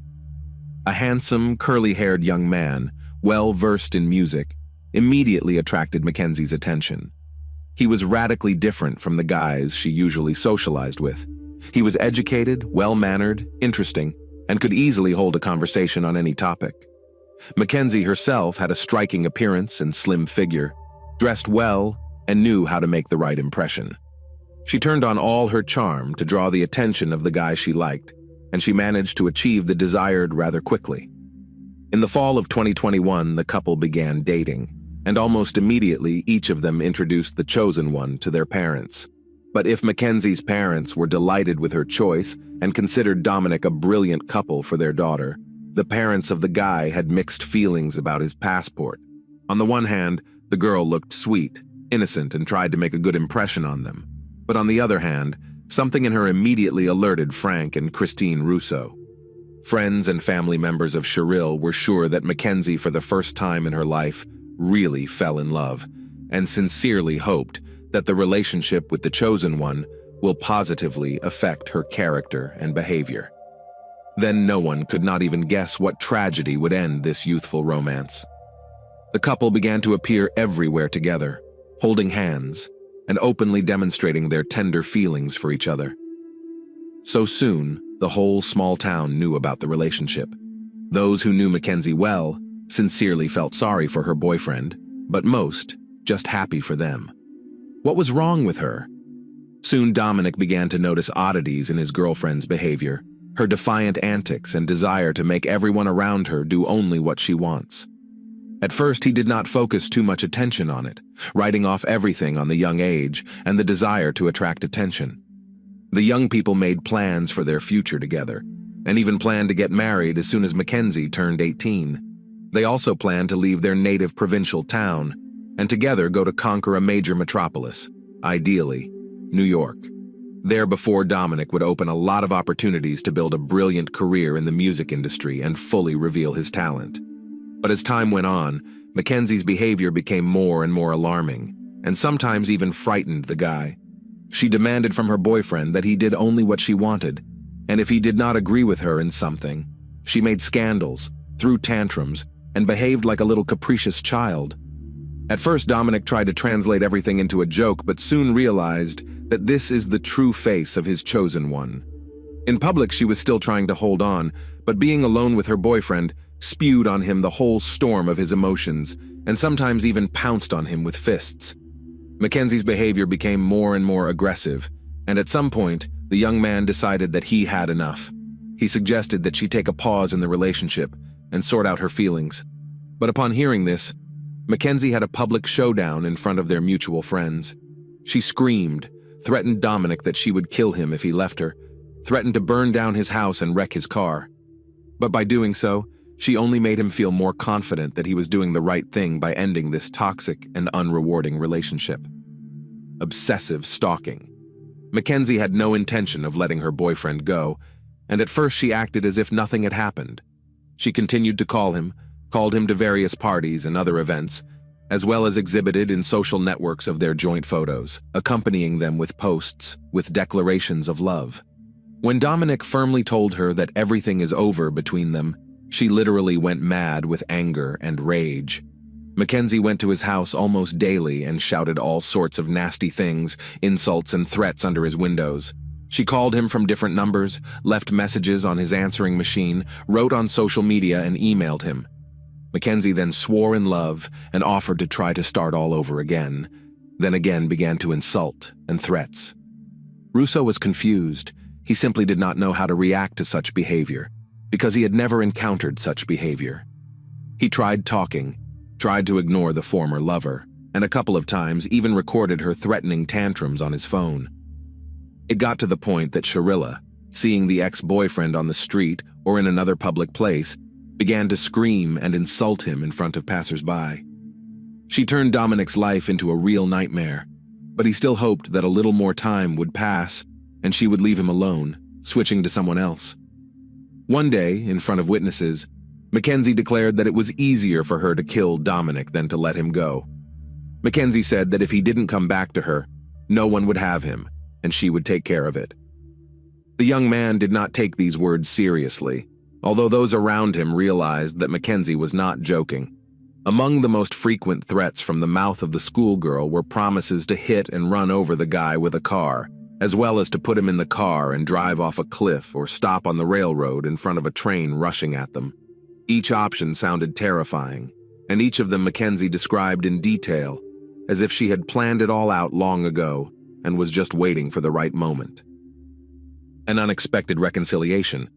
A handsome, curly-haired young man, well-versed in music, immediately attracted Mackenzie's attention. He was radically different from the guys she usually socialized with. He was educated, well-mannered, interesting, and could easily hold a conversation on any topic. Mackenzie herself had a striking appearance and slim figure, dressed well, and knew how to make the right impression. She turned on all her charm to draw the attention of the guy she liked, and she managed to achieve the desired rather quickly. In the fall of 2021, the couple began dating, and almost immediately each of them introduced the chosen one to their parents. But if Mackenzie's parents were delighted with her choice and considered Dominic a brilliant couple for their daughter, the parents of the guy had mixed feelings about his passport. On the one hand, the girl looked sweet, innocent, and tried to make a good impression on them. But on the other hand, something in her immediately alerted Frank and Christine Russo. Friends and family members of Cheryl were sure that Mackenzie, for the first time in her life, really fell in love, and sincerely hoped that the relationship with the chosen one will positively affect her character and behavior. Then no one could not even guess what tragedy would end this youthful romance. The couple began to appear everywhere together, holding hands and openly demonstrating their tender feelings for each other. So soon, the whole small town knew about the relationship. Those who knew Mackenzie well sincerely felt sorry for her boyfriend, but most just happy for them. What was wrong with her? Soon Dominic began to notice oddities in his girlfriend's behavior, her defiant antics and desire to make everyone around her do only what she wants. At first, he did not focus too much attention on it, writing off everything on the young age and the desire to attract attention. The young people made plans for their future together, and even planned to get married as soon as Mackenzie turned 18. They also planned to leave their native provincial town and together go to conquer a major metropolis, ideally, New York. There before Dominic would open a lot of opportunities to build a brilliant career in the music industry and fully reveal his talent. But as time went on, Mackenzie's behavior became more and more alarming, and sometimes even frightened the guy. She demanded from her boyfriend that he did only what she wanted, and if he did not agree with her in something, she made scandals, threw tantrums, and behaved like a little capricious child. At first, Dominic tried to translate everything into a joke, but soon realized that this is the true face of his chosen one. In public, she was still trying to hold on, but being alone with her boyfriend spewed on him the whole storm of his emotions, and sometimes even pounced on him with fists. Mackenzie's behavior became more and more aggressive, and at some point, the young man decided that he had enough. He suggested that she take a pause in the relationship and sort out her feelings. But upon hearing this, Mackenzie had a public showdown in front of their mutual friends. She screamed, threatened Dominic that she would kill him if he left her, threatened to burn down his house and wreck his car. But by doing so, she only made him feel more confident that he was doing the right thing by ending this toxic and unrewarding relationship. Obsessive stalking. Mackenzie had no intention of letting her boyfriend go, and at first she acted as if nothing had happened. She continued to called him to various parties and other events, as well as exhibited in social networks of their joint photos, accompanying them with posts with declarations of love. When Dominic firmly told her that everything is over between them, she literally went mad with anger and rage. Mackenzie went to his house almost daily and shouted all sorts of nasty things, insults and threats under his windows. She called him from different numbers, left messages on his answering machine, wrote on social media and emailed him. Mackenzie then swore in love and offered to try to start all over again, then again began to insult and threats. Russo was confused. He simply did not know how to react to such behavior, because he had never encountered such behavior. He tried talking, tried to ignore the former lover, and a couple of times even recorded her threatening tantrums on his phone. It got to the point that Sharilla, seeing the ex-boyfriend on the street or in another public place, began to scream and insult him in front of passers-by. She turned Dominic's life into a real nightmare, but he still hoped that a little more time would pass and she would leave him alone, switching to someone else. One day, in front of witnesses, Mackenzie declared that it was easier for her to kill Dominic than to let him go. Mackenzie said that if he didn't come back to her, no one would have him, and she would take care of it. The young man did not take these words seriously, although those around him realized that Mackenzie was not joking. Among the most frequent threats from the mouth of the schoolgirl were promises to hit and run over the guy with a car, as well as to put him in the car and drive off a cliff or stop on the railroad in front of a train rushing at them. Each option sounded terrifying, and each of them Mackenzie described in detail, as if she had planned it all out long ago and was just waiting for the right moment. An unexpected reconciliation.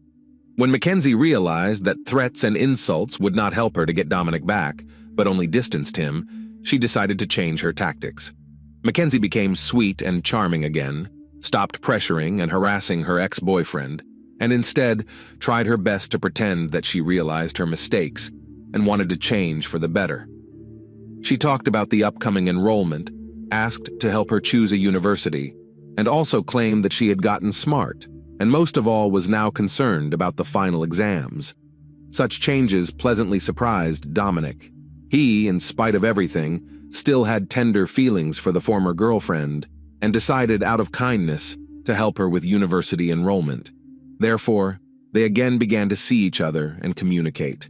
When Mackenzie realized that threats and insults would not help her to get Dominic back, but only distanced him, she decided to change her tactics. Mackenzie became sweet and charming again, stopped pressuring and harassing her ex-boyfriend, and instead tried her best to pretend that she realized her mistakes and wanted to change for the better. She talked about the upcoming enrollment, asked to help her choose a university, and also claimed that she had gotten smart, and most of all was now concerned about the final exams. Such changes pleasantly surprised Dominic. He, in spite of everything, still had tender feelings for the former girlfriend and decided out of kindness to help her with university enrollment. Therefore, they again began to see each other and communicate.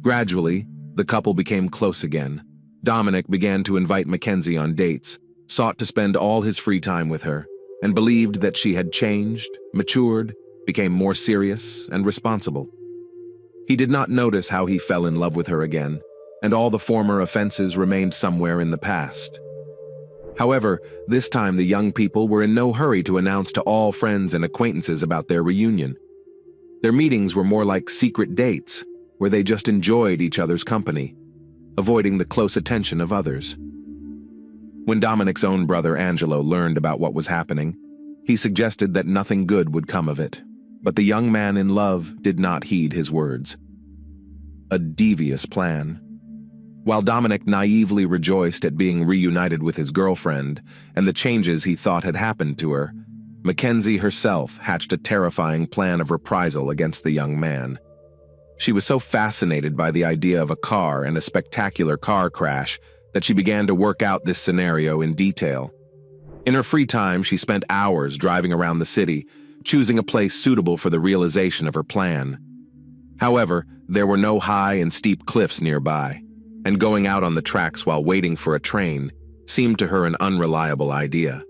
Gradually, the couple became close again. Dominic began to invite Mackenzie on dates, sought to spend all his free time with her, and believed that she had changed, matured, became more serious and responsible. He did not notice how he fell in love with her again, and all the former offenses remained somewhere in the past. However, this time the young people were in no hurry to announce to all friends and acquaintances about their reunion. Their meetings were more like secret dates, where they just enjoyed each other's company, avoiding the close attention of others. When Dominic's own brother Angelo learned about what was happening, he suggested that nothing good would come of it, but the young man in love did not heed his words. A devious plan. While Dominic naively rejoiced at being reunited with his girlfriend and the changes he thought had happened to her, Mackenzie herself hatched a terrifying plan of reprisal against the young man. She was so fascinated by the idea of a car and a spectacular car crash that she began to work out this scenario in detail. In her free time, she spent hours driving around the city, choosing a place suitable for the realization of her plan. However, there were no high and steep cliffs nearby, and going out on the tracks while waiting for a train seemed to her an unreliable idea.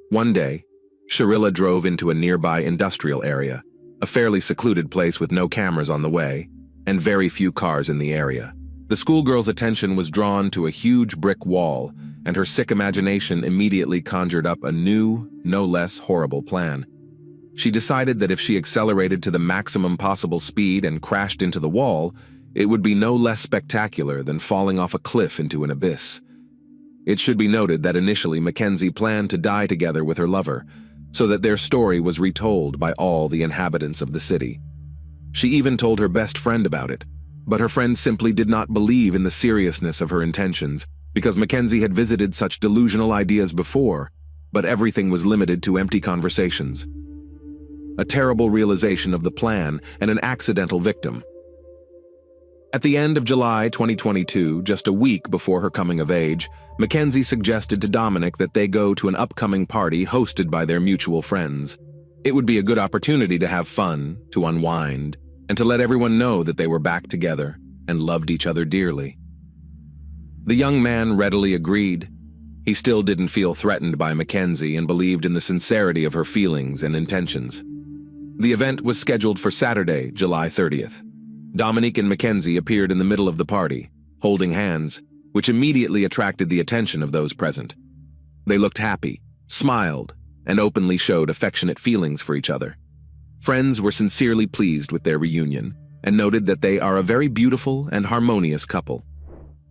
One day, Sharilla drove into a nearby industrial area, a fairly secluded place with no cameras on the way, and very few cars in the area. The schoolgirl's attention was drawn to a huge brick wall, and her sick imagination immediately conjured up a new, no less horrible plan. She decided that if she accelerated to the maximum possible speed and crashed into the wall, it would be no less spectacular than falling off a cliff into an abyss. It should be noted that initially Mackenzie planned to die together with her lover, so that their story was retold by all the inhabitants of the city. She even told her best friend about it, but her friend simply did not believe in the seriousness of her intentions because Mackenzie had visited such delusional ideas before, but everything was limited to empty conversations. A terrible realization of the plan and an accidental victim. At the end of July 2022, just a week before her coming of age, Mackenzie suggested to Dominic that they go to an upcoming party hosted by their mutual friends. It would be a good opportunity to have fun, to unwind, and to let everyone know that they were back together and loved each other dearly. The young man readily agreed. He still didn't feel threatened by Mackenzie and believed in the sincerity of her feelings and intentions. The event was scheduled for Saturday, July 30th. Dominic and Mackenzie appeared in the middle of the party, holding hands, which immediately attracted the attention of those present. They looked happy, smiled, and openly showed affectionate feelings for each other. Friends were sincerely pleased with their reunion and noted that they are a very beautiful and harmonious couple.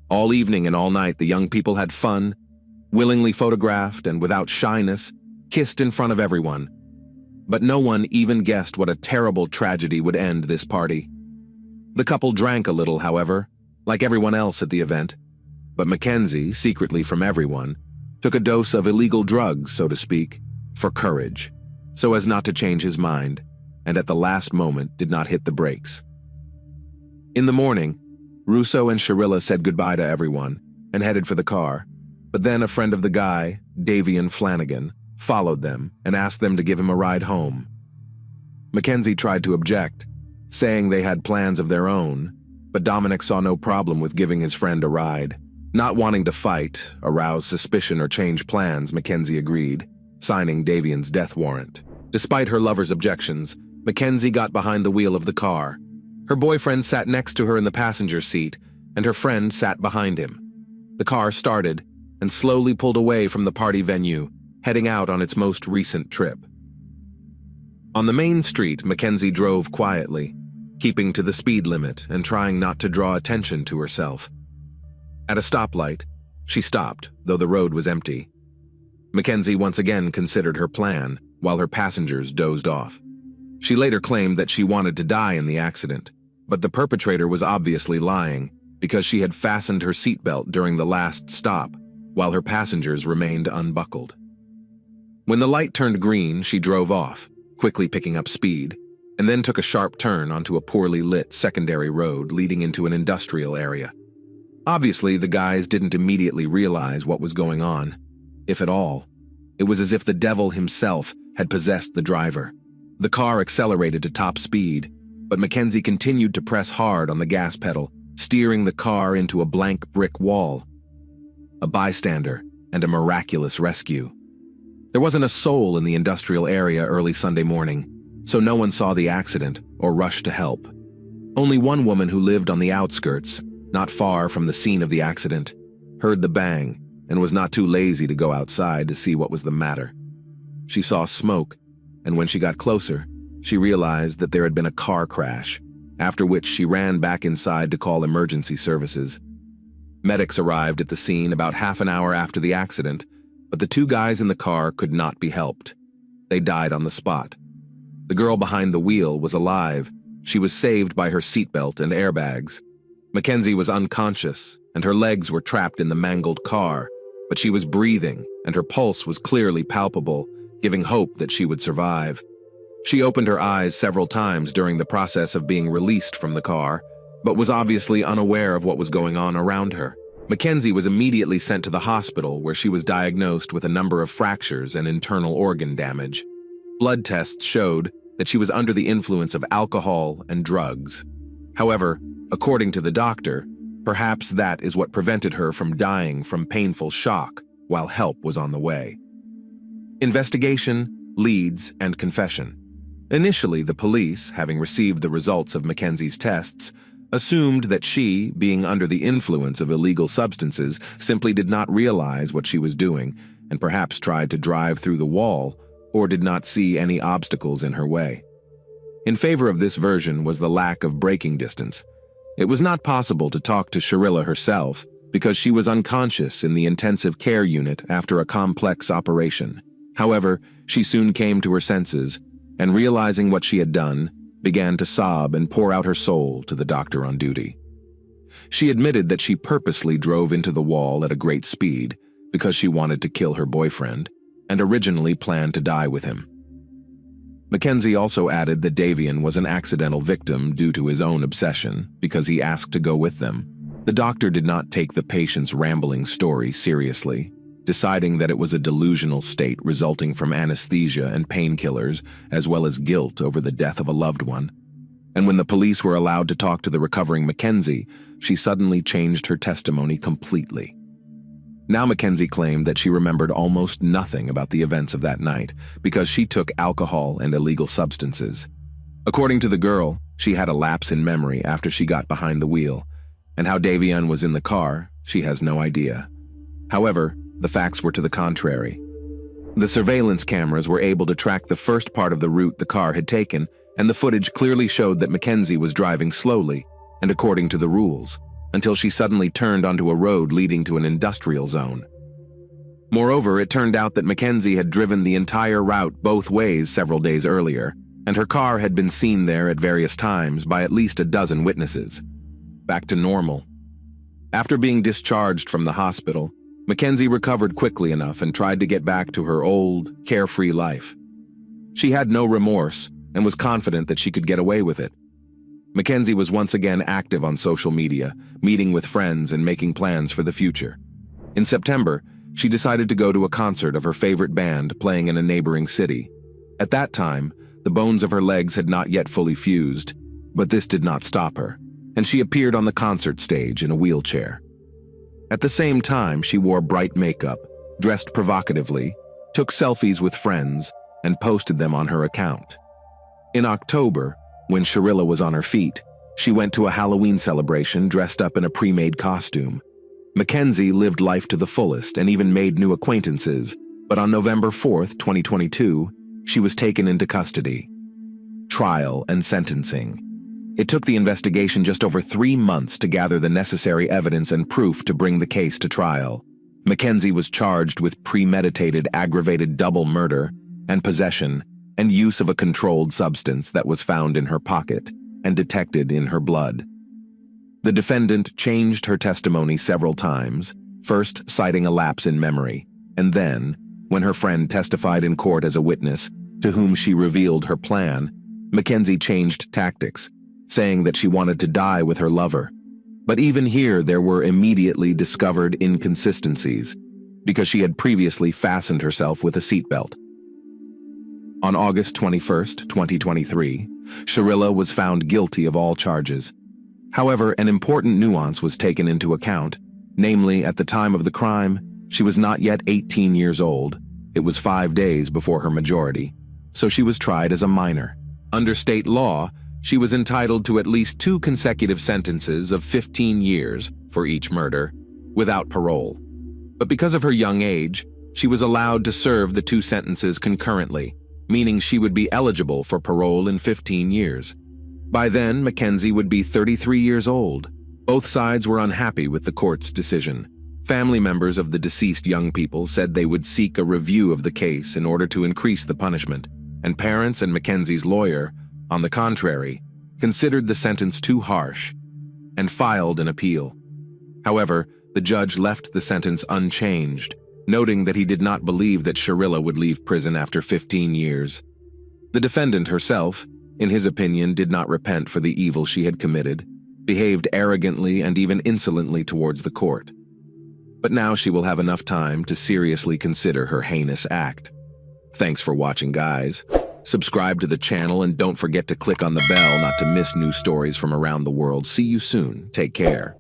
All evening and all night, the young people had fun, willingly photographed and without shyness, kissed in front of everyone. But no one even guessed what a terrible tragedy would end this party. The couple drank a little, however, like everyone else at the event, but Mackenzie, secretly from everyone, took a dose of illegal drugs, so to speak, for courage, so as not to change his mind, and at the last moment did not hit the brakes. In the morning, Russo and Sharilla said goodbye to everyone and headed for the car, but then a friend of the guy, Davian Flanagan, followed them and asked them to give him a ride home. Mackenzie tried to object, saying they had plans of their own, but Dominic saw no problem with giving his friend a ride. Not wanting to fight, arouse suspicion, or change plans, Mackenzie agreed, signing Davian's death warrant. Despite her lover's objections, Mackenzie got behind the wheel of the car. Her boyfriend sat next to her in the passenger seat, and her friend sat behind him. The car started and slowly pulled away from the party venue, heading out on its most recent trip. On the main street, Mackenzie drove quietly, keeping to the speed limit and trying not to draw attention to herself. At a stoplight, she stopped, though the road was empty, Mackenzie once again considered her plan, while her passengers dozed off. She later claimed that she wanted to die in the accident, but the perpetrator was obviously lying because she had fastened her seatbelt during the last stop, while her passengers remained unbuckled. When the light turned green, she drove off, quickly picking up speed, and then took a sharp turn onto a poorly lit secondary road leading into an industrial area. Obviously, the guys didn't immediately realize what was going on, if at all. It was as if the devil himself had possessed the driver. The car accelerated to top speed, but Mackenzie continued to press hard on the gas pedal, steering the car into a blank brick wall. A bystander and a miraculous rescue. There wasn't a soul in the industrial area early Sunday morning, so no one saw the accident or rushed to help. Only one woman who lived on the outskirts, not far from the scene of the accident, heard the bang and was not too lazy to go outside to see what was the matter. She saw smoke, and when she got closer, she realized that there had been a car crash, after which she ran back inside to call emergency services. Medics arrived at the scene about half an hour after the accident, but the two guys in the car could not be helped. They died on the spot. The girl behind the wheel was alive. She was saved by her seatbelt and airbags. Mackenzie was unconscious, and her legs were trapped in the mangled car, but she was breathing, and her pulse was clearly palpable, giving hope that she would survive. She opened her eyes several times during the process of being released from the car, but was obviously unaware of what was going on around her. Mackenzie was immediately sent to the hospital, where she was diagnosed with a number of fractures and internal organ damage. Blood tests showed that she was under the influence of alcohol and drugs. However, according to the doctor, perhaps that is what prevented her from dying from painful shock while help was on the way. Investigation, leads, and confession. Initially, the police, having received the results of Mackenzie's tests, assumed that she, being under the influence of illegal substances, simply did not realize what she was doing and perhaps tried to drive through the wall or did not see any obstacles in her way. In favor of this version was the lack of braking distance. It was not possible to talk to Sharilla herself because she was unconscious in the intensive care unit after a complex operation. However, she soon came to her senses and, realizing what she had done, began to sob and pour out her soul to the doctor on duty. She admitted that she purposely drove into the wall at a great speed because she wanted to kill her boyfriend and originally planned to die with him. Mackenzie also added that Davian was an accidental victim due to his own obsession because he asked to go with them. The doctor did not take the patient's rambling story seriously, deciding that it was a delusional state resulting from anesthesia and painkillers, as well as guilt over the death of a loved one. And when the police were allowed to talk to the recovering Mackenzie, she suddenly changed her testimony completely. Now Mackenzie claimed that she remembered almost nothing about the events of that night because she took alcohol and illegal substances. According to the girl, she had a lapse in memory after she got behind the wheel, and how Davian was in the car, she has no idea. However, the facts were to the contrary. The surveillance cameras were able to track the first part of the route the car had taken, and the footage clearly showed that Mackenzie was driving slowly and according to the rules, until she suddenly turned onto a road leading to an industrial zone. Moreover, it turned out that Mackenzie had driven the entire route both ways several days earlier, and her car had been seen there at various times by at least a dozen witnesses. Back to normal. After being discharged from the hospital, Mackenzie recovered quickly enough and tried to get back to her old, carefree life. She had no remorse and was confident that she could get away with it. Mackenzie was once again active on social media, meeting with friends and making plans for the future. In September, she decided to go to a concert of her favorite band playing in a neighboring city. At that time, the bones of her legs had not yet fully fused, but this did not stop her, and she appeared on the concert stage in a wheelchair. At the same time, she wore bright makeup, dressed provocatively, took selfies with friends, and posted them on her account. In October, when Sharilla was on her feet, she went to a Halloween celebration dressed up in a pre-made costume. Mackenzie lived life to the fullest and even made new acquaintances, but on November 4th, 2022, she was taken into custody. Trial and sentencing. It took the investigation just over 3 months to gather the necessary evidence and proof to bring the case to trial. Mackenzie was charged with premeditated aggravated double murder and possession and use of a controlled substance that was found in her pocket and detected in her blood. The defendant changed her testimony several times, first citing a lapse in memory, and then, when her friend testified in court as a witness to whom she revealed her plan, Mackenzie changed tactics, saying that she wanted to die with her lover. But even here there were immediately discovered inconsistencies, because she had previously fastened herself with a seatbelt. On August 21, 2023, Sharilla was found guilty of all charges. However, an important nuance was taken into account, namely, at the time of the crime, she was not yet 18 years old. It was 5 days before her majority, so she was tried as a minor. Under state law, she was entitled to at least 2 consecutive sentences of 15 years for each murder, without parole. But because of her young age, she was allowed to serve the 2 sentences concurrently, meaning she would be eligible for parole in 15 years. By then, Mackenzie would be 33 years old. Both sides were unhappy with the court's decision. Family members of the deceased young people said they would seek a review of the case in order to increase the punishment, and parents and Mackenzie's lawyer, on the contrary, considered the sentence too harsh and filed an appeal. However, the judge left the sentence unchanged, noting that he did not believe that Sharilla would leave prison after 15 years. The defendant herself, in his opinion, did not repent for the evil she had committed, behaved arrogantly and even insolently towards the court. But now she will have enough time to seriously consider her heinous act. Thanks for watching, guys. Subscribe to the channel and don't forget to click on the bell not to miss new stories from around the world. See you soon. Take care.